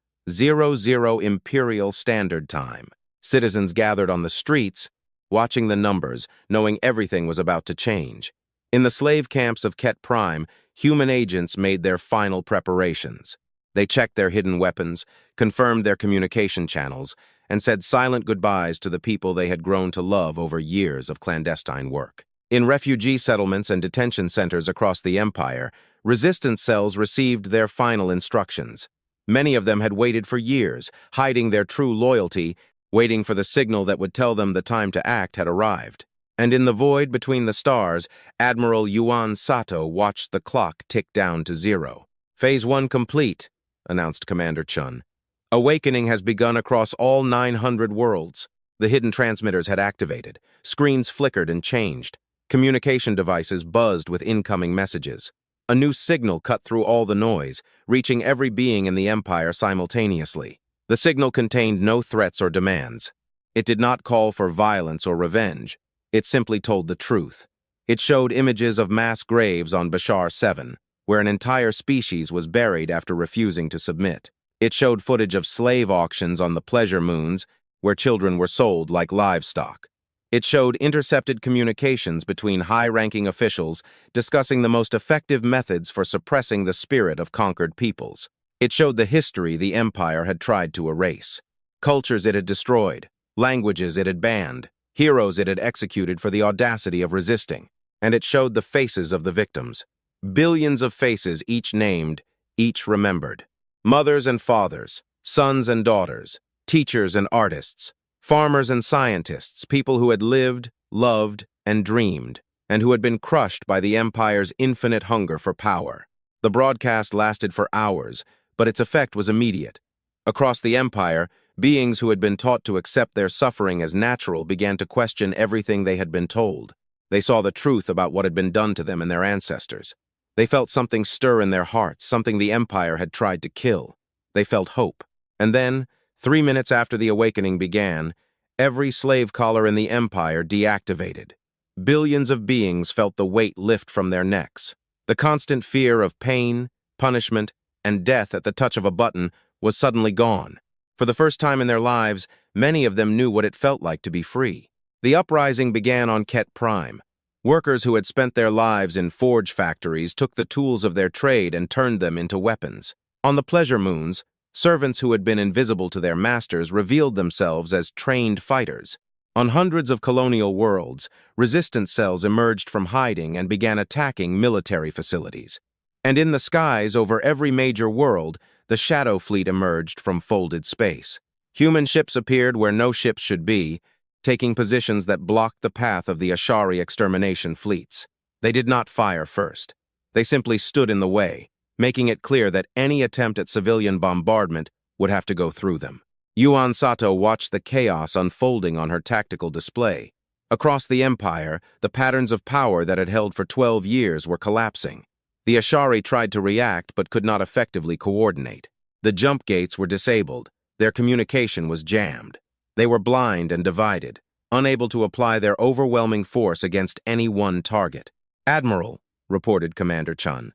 Speaker 1: Imperial Standard Time. Citizens gathered on the streets, watching the numbers, knowing everything was about to change. In the slave camps of Ket Prime, human agents made their final preparations. They checked their hidden weapons, confirmed their communication channels, and said silent goodbyes to the people they had grown to love over years of clandestine work. In refugee settlements and detention centers across the Empire, resistance cells received their final instructions. Many of them had waited for years, hiding their true loyalty, waiting for the signal that would tell them the time to act had arrived. And in the void between the stars, Admiral Yuan Sato watched the clock tick down to 0. "Phase 1 complete," announced Commander Chun. "Awakening has begun across all 900 worlds." The hidden transmitters had activated. Screens flickered and changed. Communication devices buzzed with incoming messages. A new signal cut through all the noise, reaching every being in the Empire simultaneously. The signal contained no threats or demands. It did not call for violence or revenge. It simply told the truth. It showed images of mass graves on Bashar 7, where an entire species was buried after refusing to submit. It showed footage of slave auctions on the pleasure moons, where children were sold like livestock. It showed intercepted communications between high-ranking officials discussing the most effective methods for suppressing the spirit of conquered peoples. It showed the history the Empire had tried to erase. Cultures it had destroyed, languages it had banned, heroes it had executed for the audacity of resisting. And it showed the faces of the victims. Billions of faces, each named, each remembered. Mothers and fathers, sons and daughters, teachers and artists, farmers and scientists, people who had lived, loved, and dreamed, and who had been crushed by the Empire's infinite hunger for power. The broadcast lasted for hours, but its effect was immediate. Across the Empire, beings who had been taught to accept their suffering as natural began to question everything they had been told. They saw the truth about what had been done to them and their ancestors. They felt something stir in their hearts, something the Empire had tried to kill. They felt hope. And then, 3 minutes after the awakening began, every slave collar in the Empire deactivated. Billions of beings felt the weight lift from their necks. The constant fear of pain, punishment, and death at the touch of a button was suddenly gone. For the first time in their lives, many of them knew what it felt like to be free. The uprising began on Ket Prime. Workers who had spent their lives in forge factories took the tools of their trade and turned them into weapons. On the pleasure moons, servants who had been invisible to their masters revealed themselves as trained fighters. On hundreds of colonial worlds, resistance cells emerged from hiding and began attacking military facilities. And in the skies over every major world, the Shadow Fleet emerged from folded space. Human ships appeared where no ships should be, taking positions that blocked the path of the Ashari extermination fleets. They did not fire first. They simply stood in the way, making it clear that any attempt at civilian bombardment would have to go through them. Yuan Sato watched the chaos unfolding on her tactical display. Across the Empire, the patterns of power that had held for 12 years were collapsing. The Ashari tried to react but could not effectively coordinate. The jump gates were disabled. Their communication was jammed. They were blind and divided, unable to apply their overwhelming force against any one target. "Admiral," reported Commander Chun,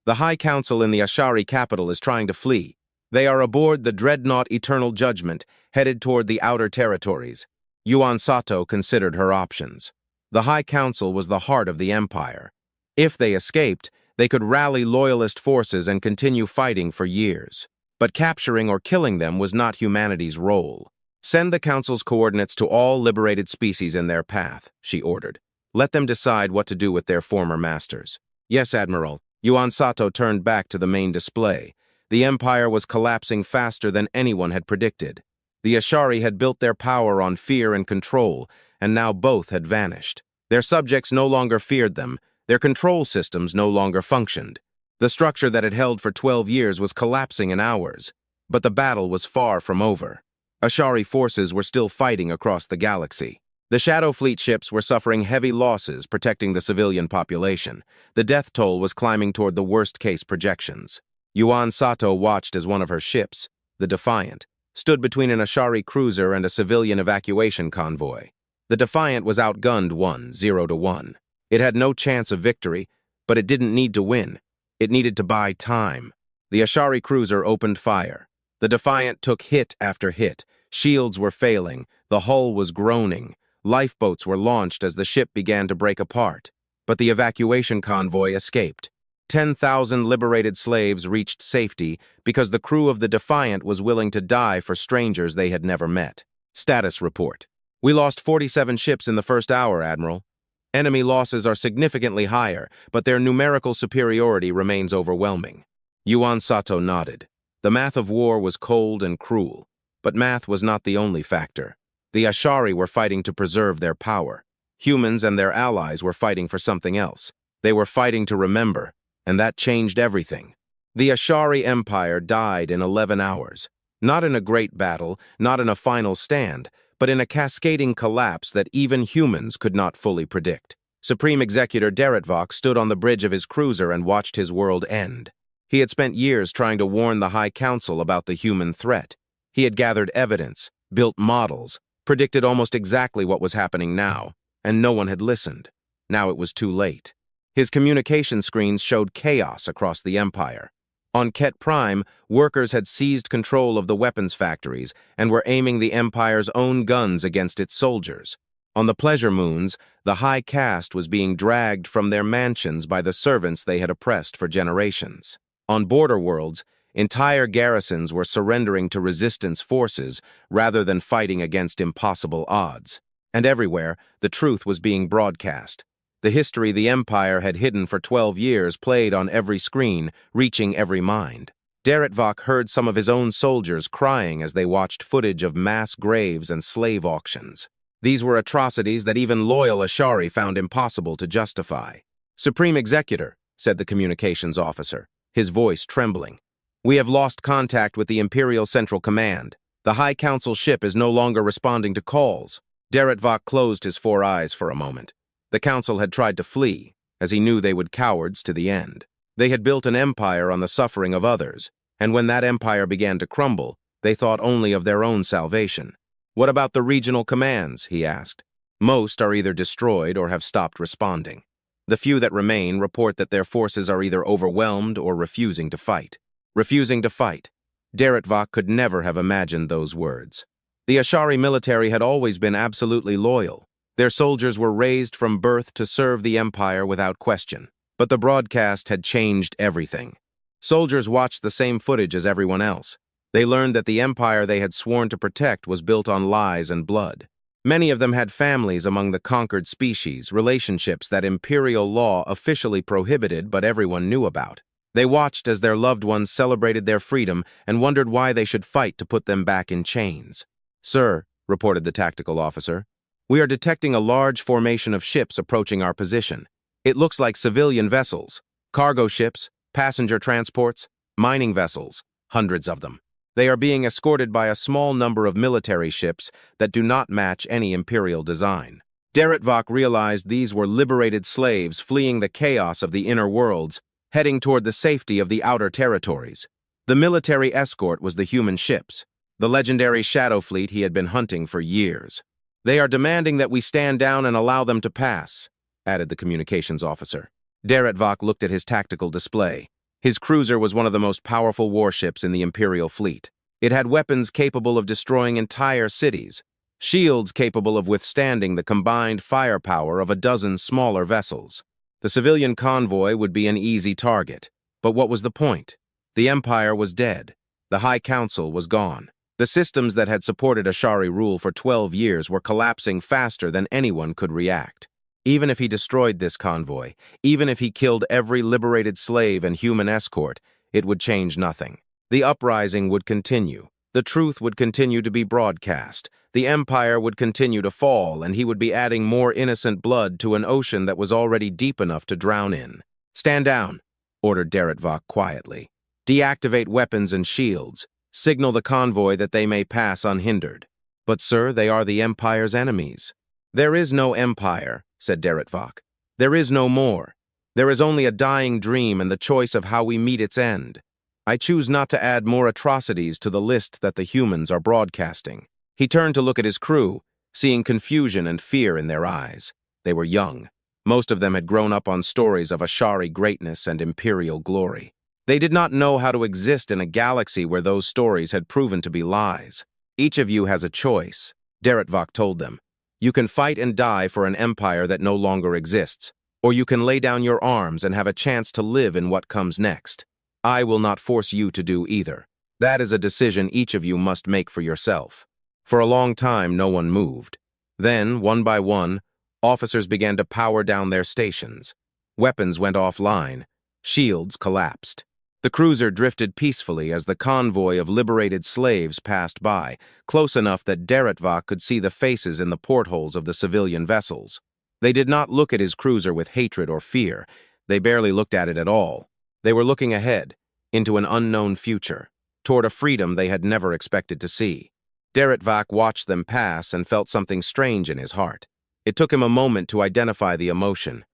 Speaker 1: "the High Council in the Ashari capital is trying to flee. They are aboard the dreadnought Eternal Judgment, headed toward the outer territories." Yuan Sato considered her options. The High Council was the heart of the Empire. If they escaped, they could rally loyalist forces and continue fighting for years. But capturing or killing them was not humanity's role. "Send the Council's coordinates to all liberated species in their path," she ordered. "Let them decide what to do with their former masters." "Yes, Admiral." Yuan Sato turned back to the main display. The Empire was collapsing faster than anyone had predicted. The Ashari had built their power on fear and control, and now both had vanished. Their subjects no longer feared them. Their control systems no longer functioned. The structure that had held for 12 years was collapsing in hours. But the battle was far from over. Ashari forces were still fighting across the galaxy. The Shadow Fleet ships were suffering heavy losses protecting the civilian population. The death toll was climbing toward the worst-case projections. Yuan Sato watched as one of her ships, the Defiant, stood between an Ashari cruiser and a civilian evacuation convoy. The Defiant was outgunned 1-0. It had no chance of victory, but it didn't need to win. It needed to buy time. The Ashari cruiser opened fire. The Defiant took hit after hit. Shields were failing. The hull was groaning. Lifeboats were launched as the ship began to break apart. But the evacuation convoy escaped. 10,000 liberated slaves reached safety because the crew of the Defiant was willing to die for strangers they had never met. Status report. We lost 47 ships in the first hour, Admiral. Enemy losses are significantly higher, but their numerical superiority remains overwhelming. Yuan Sato nodded. The math of war was cold and cruel, but math was not the only factor. The Ashari were fighting to preserve their power. Humans and their allies were fighting for something else. They were fighting to remember, and that changed everything. The Ashari Empire died in 11 hours. Not in a great battle, not in a final stand, but in a cascading collapse that even humans could not fully predict. Supreme Executor Deretvok stood on the bridge of his cruiser and watched his world end. He had spent years trying to warn the High Council about the human threat. He had gathered evidence, built models, predicted almost exactly what was happening now, and no one had listened. Now it was too late. His communication screens showed chaos across the Empire. On Ket Prime, workers had seized control of the weapons factories and were aiming the Empire's own guns against its soldiers. On the Pleasure Moons, the high caste was being dragged from their mansions by the servants they had oppressed for generations. On Border Worlds, entire garrisons were surrendering to resistance forces rather than fighting against impossible odds. And everywhere, the truth was being broadcast. The history the Empire had hidden for 12 years played on every screen, reaching every mind. Deretvok heard some of his own soldiers crying as they watched footage of mass graves and slave auctions. These were atrocities that even loyal Ashari found impossible to justify. "Supreme Executor," said the communications officer, his voice trembling, "we have lost contact with the Imperial Central Command. The High Council ship is no longer responding to calls." Deretvok closed his 4 eyes for a moment. The Council had tried to flee, as he knew they would cowards to the end. They had built an empire on the suffering of others, and when that empire began to crumble, they thought only of their own salvation. "What about the regional commands?" he asked. "Most are either destroyed or have stopped responding. The few that remain report that their forces are either overwhelmed or refusing to fight." Refusing to fight. Deretvok could never have imagined those words. The Ashari military had always been absolutely loyal. Their soldiers were raised from birth to serve the Empire without question. But the broadcast had changed everything. Soldiers watched the same footage as everyone else. They learned that the Empire they had sworn to protect was built on lies and blood. Many of them had families among the conquered species, relationships that imperial law officially prohibited but everyone knew about. They watched as their loved ones celebrated their freedom and wondered why they should fight to put them back in chains. "Sir," reported the tactical officer, "we are detecting a large formation of ships approaching our position. It looks like civilian vessels, cargo ships, passenger transports, mining vessels, hundreds of them. They are being escorted by a small number of military ships that do not match any imperial design." Deretvok realized these were liberated slaves fleeing the chaos of the inner worlds, heading toward the safety of the outer territories. The military escort was the human ships, the legendary Shadow Fleet he had been hunting for years. "They are demanding that we stand down and allow them to pass," added the communications officer. Deretvok looked at his tactical display. His cruiser was one of the most powerful warships in the Imperial fleet. It had weapons capable of destroying entire cities, shields capable of withstanding the combined firepower of a dozen smaller vessels. The civilian convoy would be an easy target. But what was the point? The Empire was dead. The High Council was gone. The systems that had supported Ashari rule for 12 years were collapsing faster than anyone could react. Even if he destroyed this convoy, even if he killed every liberated slave and human escort, it would change nothing. The uprising would continue. The truth would continue to be broadcast. The Empire would continue to fall, and he would be adding more innocent blood to an ocean that was already deep enough to drown in. "Stand down," ordered Deretvok quietly. "Deactivate weapons and shields. Signal the convoy that they may pass unhindered." "But sir, they are the Empire's enemies." "There is no empire," said Vok. "There is no more. There is only a dying dream and the choice of how we meet its end. I choose not to add more atrocities to the list that the humans are broadcasting." He turned to look at his crew, seeing confusion and fear in their eyes. They were young. Most of them had grown up on stories of Ashari greatness and imperial glory. They did not know how to exist in a galaxy where those stories had proven to be lies. "Each of you has a choice," Vok told them. "You can fight and die for an empire that no longer exists, or you can lay down your arms and have a chance to live in what comes next. I will not force you to do either. That is a decision each of you must make for yourself." For a long time, no one moved. Then, one by one, officers began to power down their stations. Weapons went offline. Shields collapsed. The cruiser drifted peacefully as the convoy of liberated slaves passed by, close enough that Vok could see the faces in the portholes of the civilian vessels. They did not look at his cruiser with hatred or fear. They barely looked at it at all. They were looking ahead, into an unknown future, toward a freedom they had never expected to see. Vok watched them pass and felt something strange in his heart. It took him a moment to identify the emotion.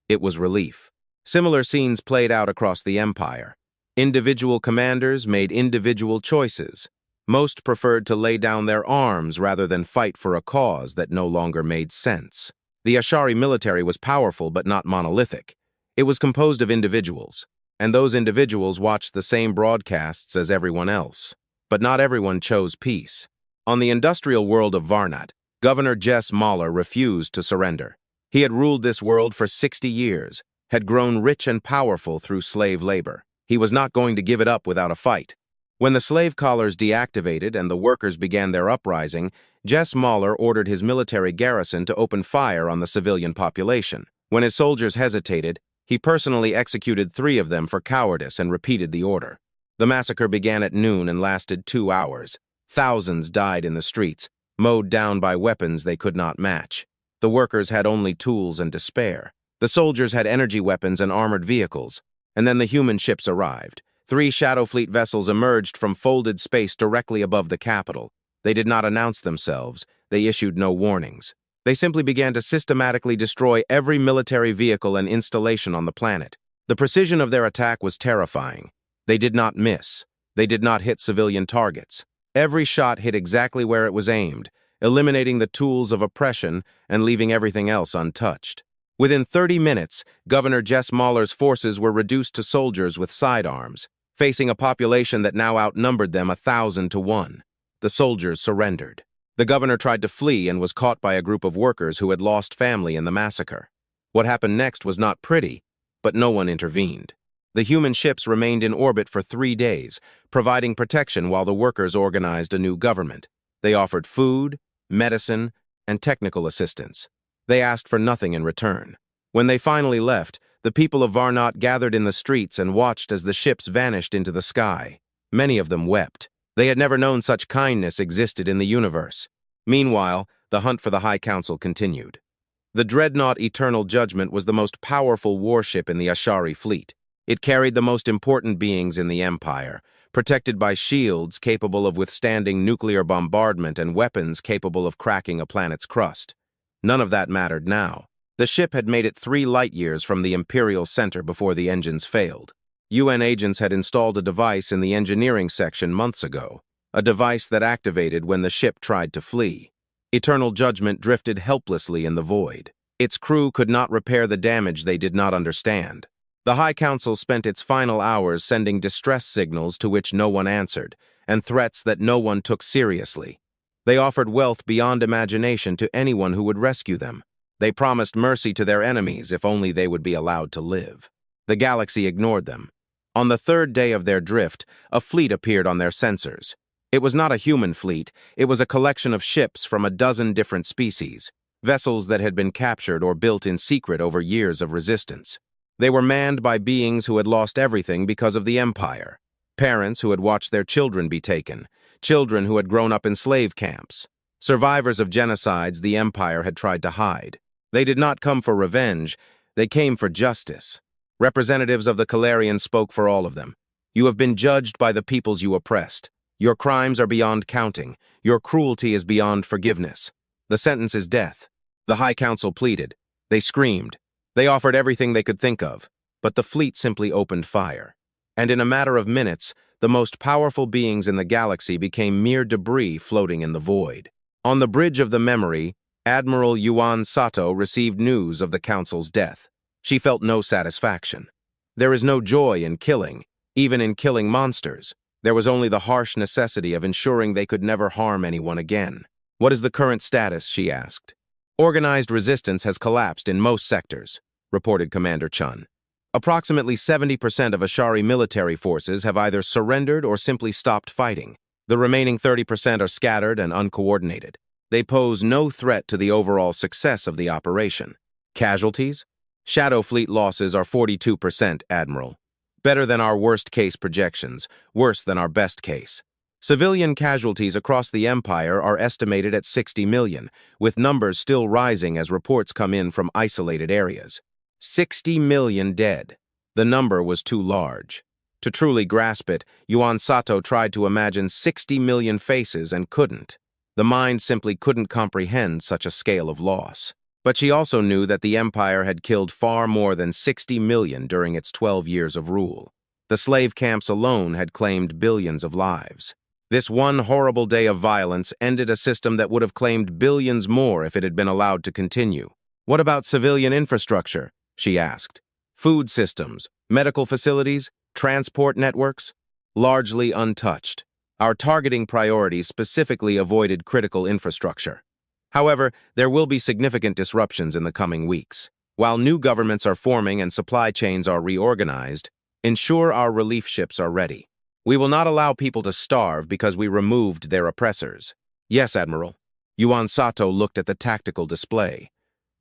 Speaker 1: It was relief. Similar scenes played out across the Empire. Individual commanders made individual choices. Most preferred to lay down their arms rather than fight for a cause that no longer made sense. The Ashari military was powerful but not monolithic. It was composed of individuals, and those individuals watched the same broadcasts as everyone else. But not everyone chose peace. On the industrial world of Varnat, Governor Jess Mahler refused to surrender. He had ruled this world for 60 years, had grown rich and powerful through slave labor. He was not going to give it up without a fight. When the slave collars deactivated and the workers began their uprising, Jess Mahler ordered his military garrison to open fire on the civilian population. When his soldiers hesitated, he personally executed 3 of them for cowardice and repeated the order. The massacre began at noon and lasted 2 hours. Thousands died in the streets, mowed down by weapons they could not match. The workers had only tools and despair. The soldiers had energy weapons and armored vehicles. And then the human ships arrived. 3 Shadow Fleet vessels emerged from folded space directly above the capital. They did not announce themselves. They issued no warnings. They simply began to systematically destroy every military vehicle and installation on the planet. The precision of their attack was terrifying. They did not miss. They did not hit civilian targets. Every shot hit exactly where it was aimed, eliminating the tools of oppression and leaving everything else untouched. Within 30 minutes, Governor Jess Mahler's forces were reduced to soldiers with sidearms, facing a population that now outnumbered them 1,000 to 1. The soldiers surrendered. The governor tried to flee and was caught by a group of workers who had lost family in the massacre. What happened next was not pretty, but no one intervened. The human ships remained in orbit for 3 days, providing protection while the workers organized a new government. They offered food, medicine, and technical assistance. They asked for nothing in return. When they finally left, the people of Varnat gathered in the streets and watched as the ships vanished into the sky. Many of them wept. They had never known such kindness existed in the universe. Meanwhile, the hunt for the High Council continued. The dreadnought Eternal Judgment was the most powerful warship in the Ashari fleet. It carried the most important beings in the Empire, protected by shields capable of withstanding nuclear bombardment and weapons capable of cracking a planet's crust. None of that mattered now. The ship had made it 3 light-years from the Imperial Center before the engines failed. UN agents had installed a device in the engineering section months ago, a device that activated when the ship tried to flee. Eternal Judgment drifted helplessly in the void. Its crew could not repair the damage they did not understand. The High Council spent its final hours sending distress signals to which no one answered, and threats that no one took seriously. They offered wealth beyond imagination to anyone who would rescue them. They promised mercy to their enemies if only they would be allowed to live. The galaxy ignored them. On the 3rd day of their drift, a fleet appeared on their sensors. It was not a human fleet, it was a collection of ships from a dozen different species, vessels that had been captured or built in secret over years of resistance. They were manned by beings who had lost everything because of the Empire. Parents who had watched their children be taken, children who had grown up in slave camps, survivors of genocides the Empire had tried to hide. They did not come for revenge, they came for justice. Representatives of the Calarian spoke for all of them. You have been judged by the peoples you oppressed. Your crimes are beyond counting. Your cruelty is beyond forgiveness. The sentence is death. The High Council pleaded. They screamed. They offered everything they could think of, but the fleet simply opened fire. And in a matter of minutes, the most powerful beings in the galaxy became mere debris floating in the void. On the bridge of the memory, Admiral Yuan Sato received news of the Council's death. She felt no satisfaction. There is no joy in killing, even in killing monsters. There was only the harsh necessity of ensuring they could never harm anyone again. What is the current status, she asked. Organized resistance has collapsed in most sectors, reported Commander Chun. Approximately 70% of Ashari military forces have either surrendered or simply stopped fighting. The remaining 30% are scattered and uncoordinated. They pose no threat to the overall success of the operation. Casualties? Shadow Fleet losses are 42%, Admiral. Better than our worst-case projections, worse than our best case. Civilian casualties across the Empire are estimated at 60 million, with numbers still rising as reports come in from isolated areas. 60 million dead. The number was too large. To truly grasp it, Yuan Sato tried to imagine 60 million faces and couldn't. The mind simply couldn't comprehend such a scale of loss. But she also knew that the Empire had killed far more than 60 million during its 12 years of rule. The slave camps alone had claimed billions of lives. This one horrible day of violence ended a system that would have claimed billions more if it had been allowed to continue. What about civilian infrastructure? She asked. Food systems, medical facilities, transport networks? Largely untouched. Our targeting priorities specifically avoided critical infrastructure. However, there will be significant disruptions in the coming weeks. While new governments are forming and supply chains are reorganized, ensure our relief ships are ready. We will not allow people to starve because we removed their oppressors. Yes, Admiral. Yuan Sato looked at the tactical display.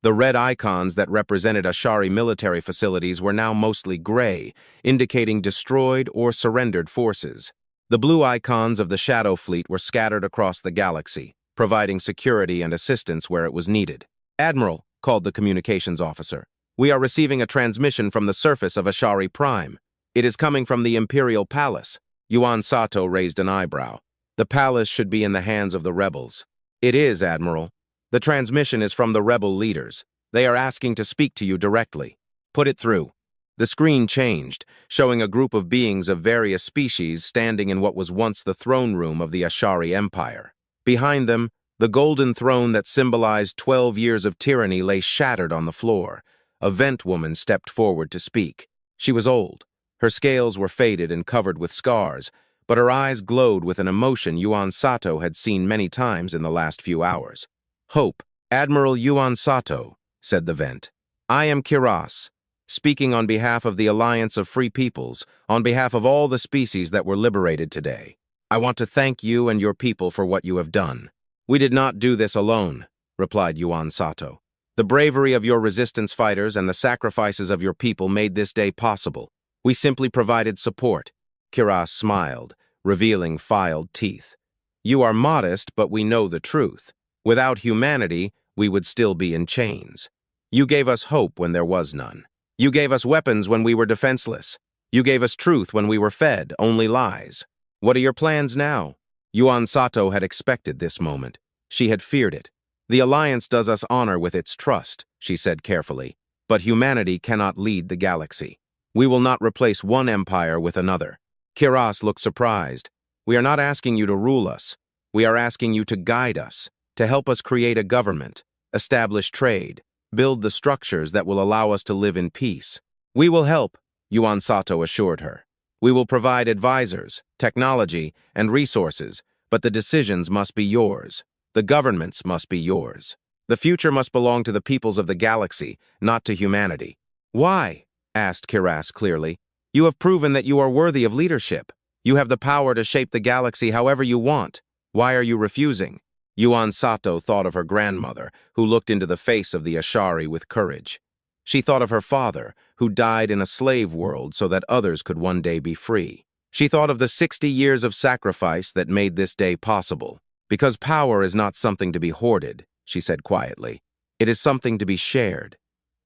Speaker 1: The red icons that represented Ashari military facilities were now mostly gray, indicating destroyed or surrendered forces. The blue icons of the Shadow Fleet were scattered across the galaxy, providing security and assistance where it was needed. Admiral, called the communications officer, we are receiving a transmission from the surface of Ashari Prime. It is coming from the Imperial Palace. Yuan Sato raised an eyebrow. The palace should be in the hands of the rebels. It is, Admiral. The transmission is from the rebel leaders. They are asking to speak to you directly. Put it through. The screen changed, showing a group of beings of various species standing in what was once the throne room of the Ashari Empire. Behind them, the golden throne that symbolized 12 years of tyranny lay shattered on the floor. A vent woman stepped forward to speak. She was old. Her scales were faded and covered with scars, but her eyes glowed with an emotion Yuan Sato had seen many times in the last few hours. Hope, Admiral Yuan Sato, said the vent. I am Kiras, speaking on behalf of the Alliance of Free Peoples, on behalf of all the species that were liberated today. I want to thank you and your people for what you have done. We did not do this alone, replied Yuan Sato. The bravery of your resistance fighters and the sacrifices of your people made this day possible. We simply provided support. Kiras smiled, revealing filed teeth. You are modest, but we know the truth. Without humanity, we would still be in chains. You gave us hope when there was none. You gave us weapons when we were defenseless. You gave us truth when we were fed only lies. What are your plans now? Yuan Sato had expected this moment. She had feared it. The Alliance does us honor with its trust, she said carefully, but humanity cannot lead the galaxy. We will not replace one empire with another. Kiras looked surprised. We are not asking you to rule us. We are asking you to guide us, to help us create a government, establish trade, build the structures that will allow us to live in peace. We will help, Yuan Sato assured her. We will provide advisors, technology, and resources, but the decisions must be yours. The governments must be yours. The future must belong to the peoples of the galaxy, not to humanity. Why? Asked Kiras clearly. You have proven that you are worthy of leadership. You have the power to shape the galaxy however you want. Why are you refusing? Yuan Sato thought of her grandmother, who looked into the face of the Ashari with courage. She thought of her father, who died in a slave world so that others could one day be free. She thought of the 60 years of sacrifice that made this day possible. Because power is not something to be hoarded, she said quietly. It is something to be shared.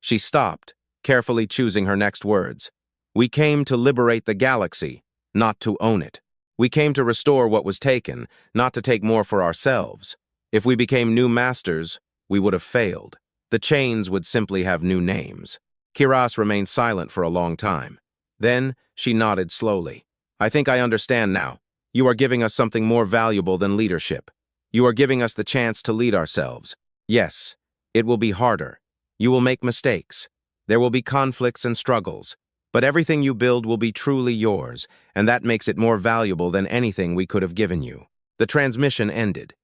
Speaker 1: She stopped, carefully choosing her next words. We came to liberate the galaxy, not to own it. We came to restore what was taken, not to take more for ourselves. If we became new masters, we would have failed. The chains would simply have new names. Kiras remained silent for a long time. Then, she nodded slowly. I think I understand now. You are giving us something more valuable than leadership. You are giving us the chance to lead ourselves. Yes, it will be harder. You will make mistakes. There will be conflicts and struggles. But everything you build will be truly yours, and that makes it more valuable than anything we could have given you. The transmission ended.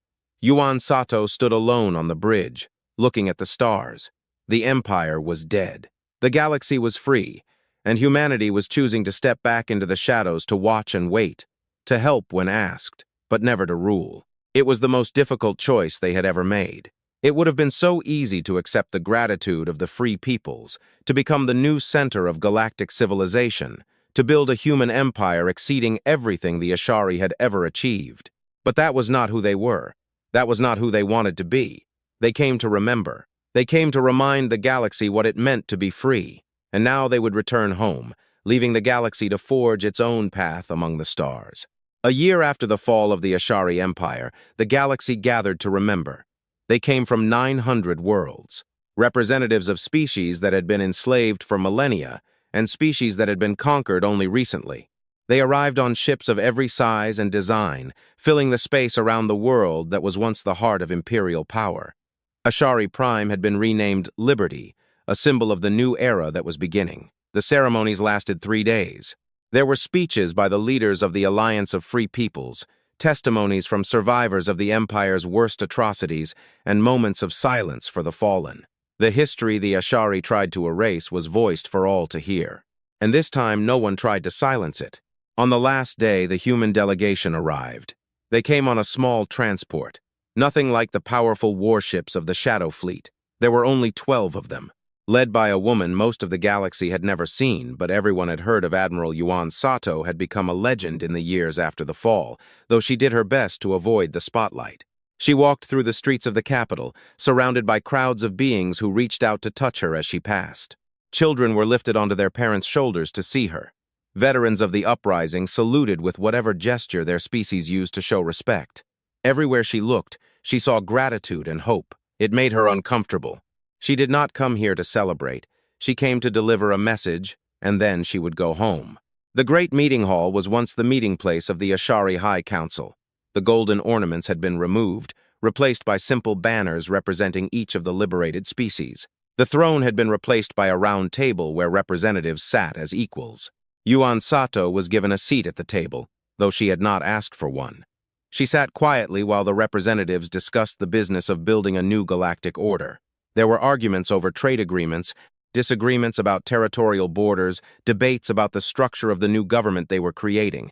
Speaker 1: Yuan Sato stood alone on the bridge, looking at the stars. The Empire was dead. The galaxy was free, and humanity was choosing to step back into the shadows to watch and wait, to help when asked, but never to rule. It was the most difficult choice they had ever made. It would have been so easy to accept the gratitude of the free peoples, to become the new center of galactic civilization, to build a human empire exceeding everything the Ashari had ever achieved. But that was not who they were. That was not who they wanted to be. They came to remember. They came to remind the galaxy what it meant to be free. And now they would return home, leaving the galaxy to forge its own path among the stars. A year after the fall of the Ashari Empire, the galaxy gathered to remember. They came from 900 worlds, representatives of species that had been enslaved for millennia and species that had been conquered only recently. They arrived on ships of every size and design, filling the space around the world that was once the heart of imperial power. Ashari Prime had been renamed Liberty, a symbol of the new era that was beginning. The ceremonies lasted 3 days. There were speeches by the leaders of the Alliance of Free Peoples, testimonies from survivors of the Empire's worst atrocities, and moments of silence for the fallen. The history the Ashari tried to erase was voiced for all to hear. And this time no one tried to silence it. On the last day, the human delegation arrived. They came on a small transport, nothing like the powerful warships of the Shadow Fleet. There were only 12 of them. Led by a woman most of the galaxy had never seen, but everyone had heard of Admiral Yuan Sato had become a legend in the years after the fall, though she did her best to avoid the spotlight. She walked through the streets of the capital, surrounded by crowds of beings who reached out to touch her as she passed. Children were lifted onto their parents' shoulders to see her. Veterans of the uprising saluted with whatever gesture their species used to show respect. Everywhere she looked, she saw gratitude and hope. It made her uncomfortable. She did not come here to celebrate. She came to deliver a message, and then she would go home. The Great Meeting Hall was once the meeting place of the Ashari High Council. The golden ornaments had been removed, replaced by simple banners representing each of the liberated species. The throne had been replaced by a round table where representatives sat as equals. Yuan Sato was given a seat at the table, though she had not asked for one. She sat quietly while the representatives discussed the business of building a new galactic order. There were arguments over trade agreements, disagreements about territorial borders, debates about the structure of the new government they were creating.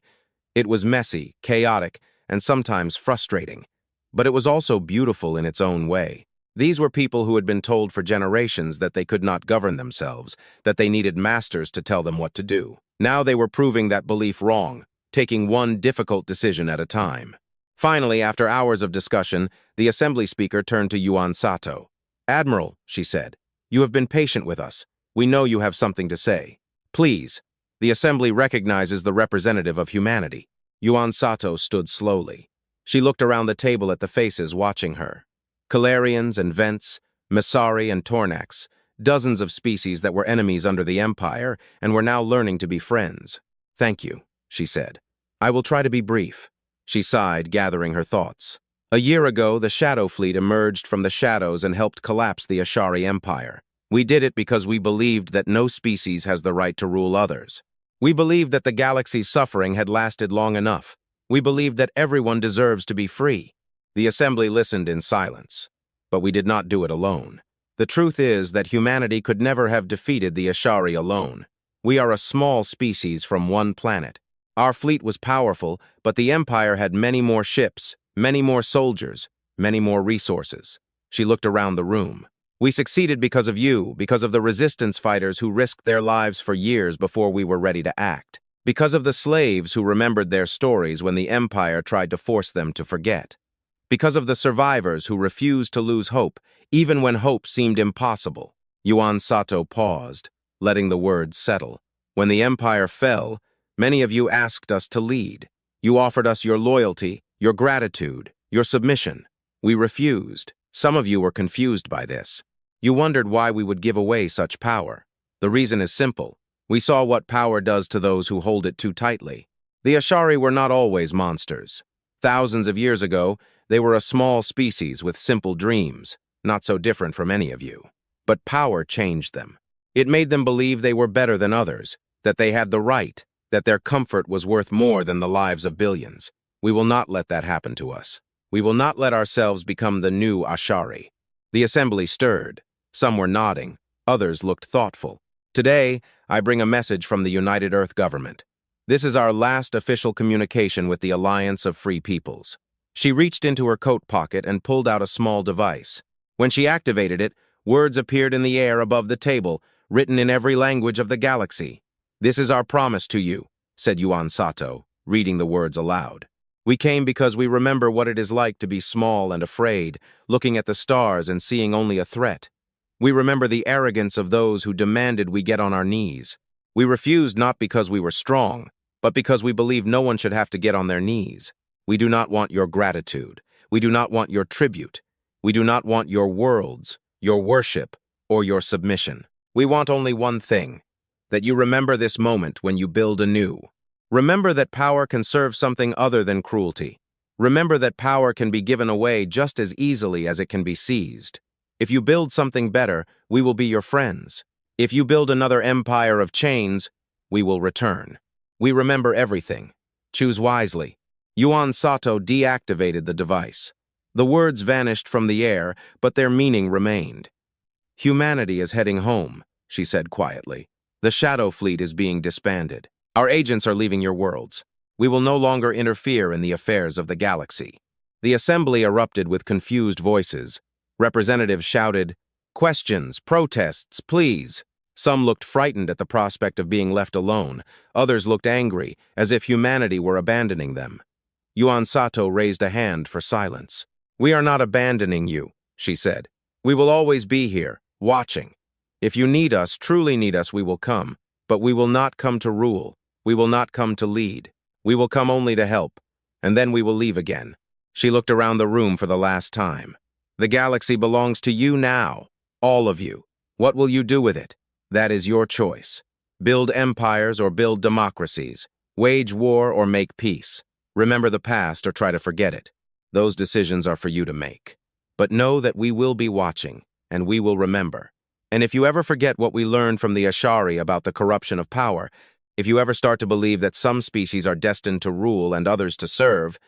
Speaker 1: It was messy, chaotic, and sometimes frustrating. But it was also beautiful in its own way. These were people who had been told for generations that they could not govern themselves, that they needed masters to tell them what to do. Now they were proving that belief wrong, taking one difficult decision at a time. Finally, after hours of discussion, the assembly speaker turned to Yuan Sato. "Admiral," she said, "you have been patient with us. We know you have something to say. Please." The assembly recognizes the representative of humanity. Yuan Sato stood slowly. She looked around the table at the faces watching her. Calarians and Vents, Masari and Tornax, dozens of species that were enemies under the Empire and were now learning to be friends. "Thank you," she said. "I will try to be brief." She sighed, gathering her thoughts. A year ago, the Shadow Fleet emerged from the shadows and helped collapse the Ashari Empire. We did it because we believed that no species has the right to rule others. We believed that the galaxy's suffering had lasted long enough. We believed that everyone deserves to be free. The assembly listened in silence. But we did not do it alone. The truth is that humanity could never have defeated the Ashari alone. We are a small species from one planet. Our fleet was powerful, but the Empire had many more ships, many more soldiers, many more resources. She looked around the room. We succeeded because of you, because of the resistance fighters who risked their lives for years before we were ready to act, because of the slaves who remembered their stories when the Empire tried to force them to forget, because of the survivors who refused to lose hope, even when hope seemed impossible. Yuan Sato paused, letting the words settle. When the Empire fell, many of you asked us to lead. You offered us your loyalty, your gratitude, your submission. We refused. Some of you were confused by this. You wondered why we would give away such power. The reason is simple. We saw what power does to those who hold it too tightly. The Ashari were not always monsters. Thousands of years ago, they were a small species with simple dreams, not so different from any of you. But power changed them. It made them believe they were better than others, that they had the right, that their comfort was worth more than the lives of billions. We will not let that happen to us. We will not let ourselves become the new Ashari. The assembly stirred. Some were nodding. Others looked thoughtful. Today, I bring a message from the United Earth government. This is our last official communication with the Alliance of Free Peoples. She reached into her coat pocket and pulled out a small device. When she activated it, words appeared in the air above the table, written in every language of the galaxy. "This is our promise to you," said Yuan Sato, reading the words aloud. "We came because we remember what it is like to be small and afraid, looking at the stars and seeing only a threat. We remember the arrogance of those who demanded we get on our knees. We refused not because we were strong, but because we believe no one should have to get on their knees. We do not want your gratitude. We do not want your tribute. We do not want your worlds, your worship, or your submission. We want only one thing, that you remember this moment when you build anew. Remember that power can serve something other than cruelty. Remember that power can be given away just as easily as it can be seized. If you build something better, we will be your friends. If you build another empire of chains, we will return. We remember everything. Choose wisely." Yuan Sato deactivated the device. The words vanished from the air, but their meaning remained. "Humanity is heading home," she said quietly. "The Shadow Fleet is being disbanded. Our agents are leaving your worlds. We will no longer interfere in the affairs of the galaxy." The assembly erupted with confused voices. Representatives shouted, "Questions, protests, please." Some looked frightened at the prospect of being left alone. Others looked angry, as if humanity were abandoning them. Yuan Sato raised a hand for silence. "We are not abandoning you," she said. "We will always be here, watching. If you need us, truly need us, we will come. But we will not come to rule. We will not come to lead. We will come only to help. And then we will leave again." She looked around the room for the last time. "The galaxy belongs to you now, all of you. What will you do with it? That is your choice. Build empires or build democracies. Wage war or make peace. Remember the past or try to forget it. Those decisions are for you to make. But know that we will be watching, and we will remember. And if you ever forget what we learned from the Ashari about the corruption of power, if you ever start to believe that some species are destined to rule and others to serve,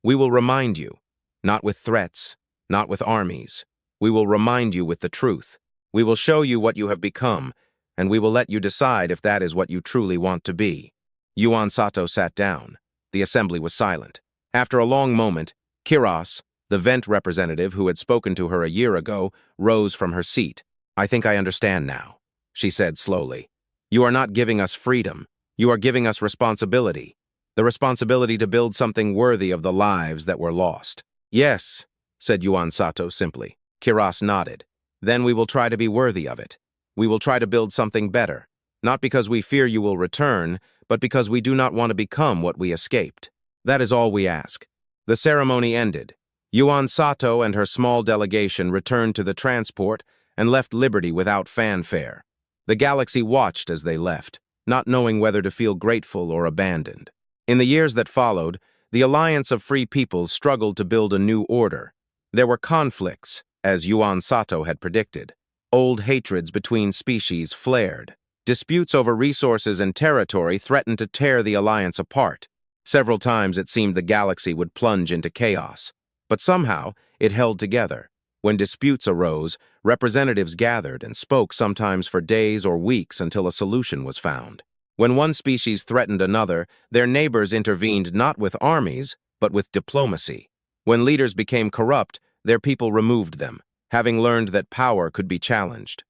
Speaker 1: we will remind you, not with threats, not with armies. We will remind you with the truth. We will show you what you have become, and we will let you decide if that is what you truly want to be." Yuan Sato sat down. The assembly was silent. After a long moment, Kiros, the Vent representative who had spoken to her a year ago, rose from her seat. "I think I understand now," she said slowly. "You are not giving us freedom. You are giving us responsibility. The responsibility to build something worthy of the lives that were lost." "Yes," said Yuan Sato simply. Kiros nodded. "Then we will try to be worthy of it. We will try to build something better, not because we fear you will return, but because we do not want to become what we escaped. That is all we ask." The ceremony ended. Yuan Sato and her small delegation returned to the transport and left Liberty without fanfare. The galaxy watched as they left, not knowing whether to feel grateful or abandoned. In the years that followed, the Alliance of Free Peoples struggled to build a new order. There were conflicts, as Yuan Sato had predicted. Old hatreds between species flared. Disputes over resources and territory threatened to tear the alliance apart. Several times it seemed the galaxy would plunge into chaos. But somehow, it held together. When disputes arose, representatives gathered and spoke sometimes for days or weeks until a solution was found. When one species threatened another, their neighbors intervened not with armies, but with diplomacy. When leaders became corrupt, their people removed them, having learned that power could be challenged.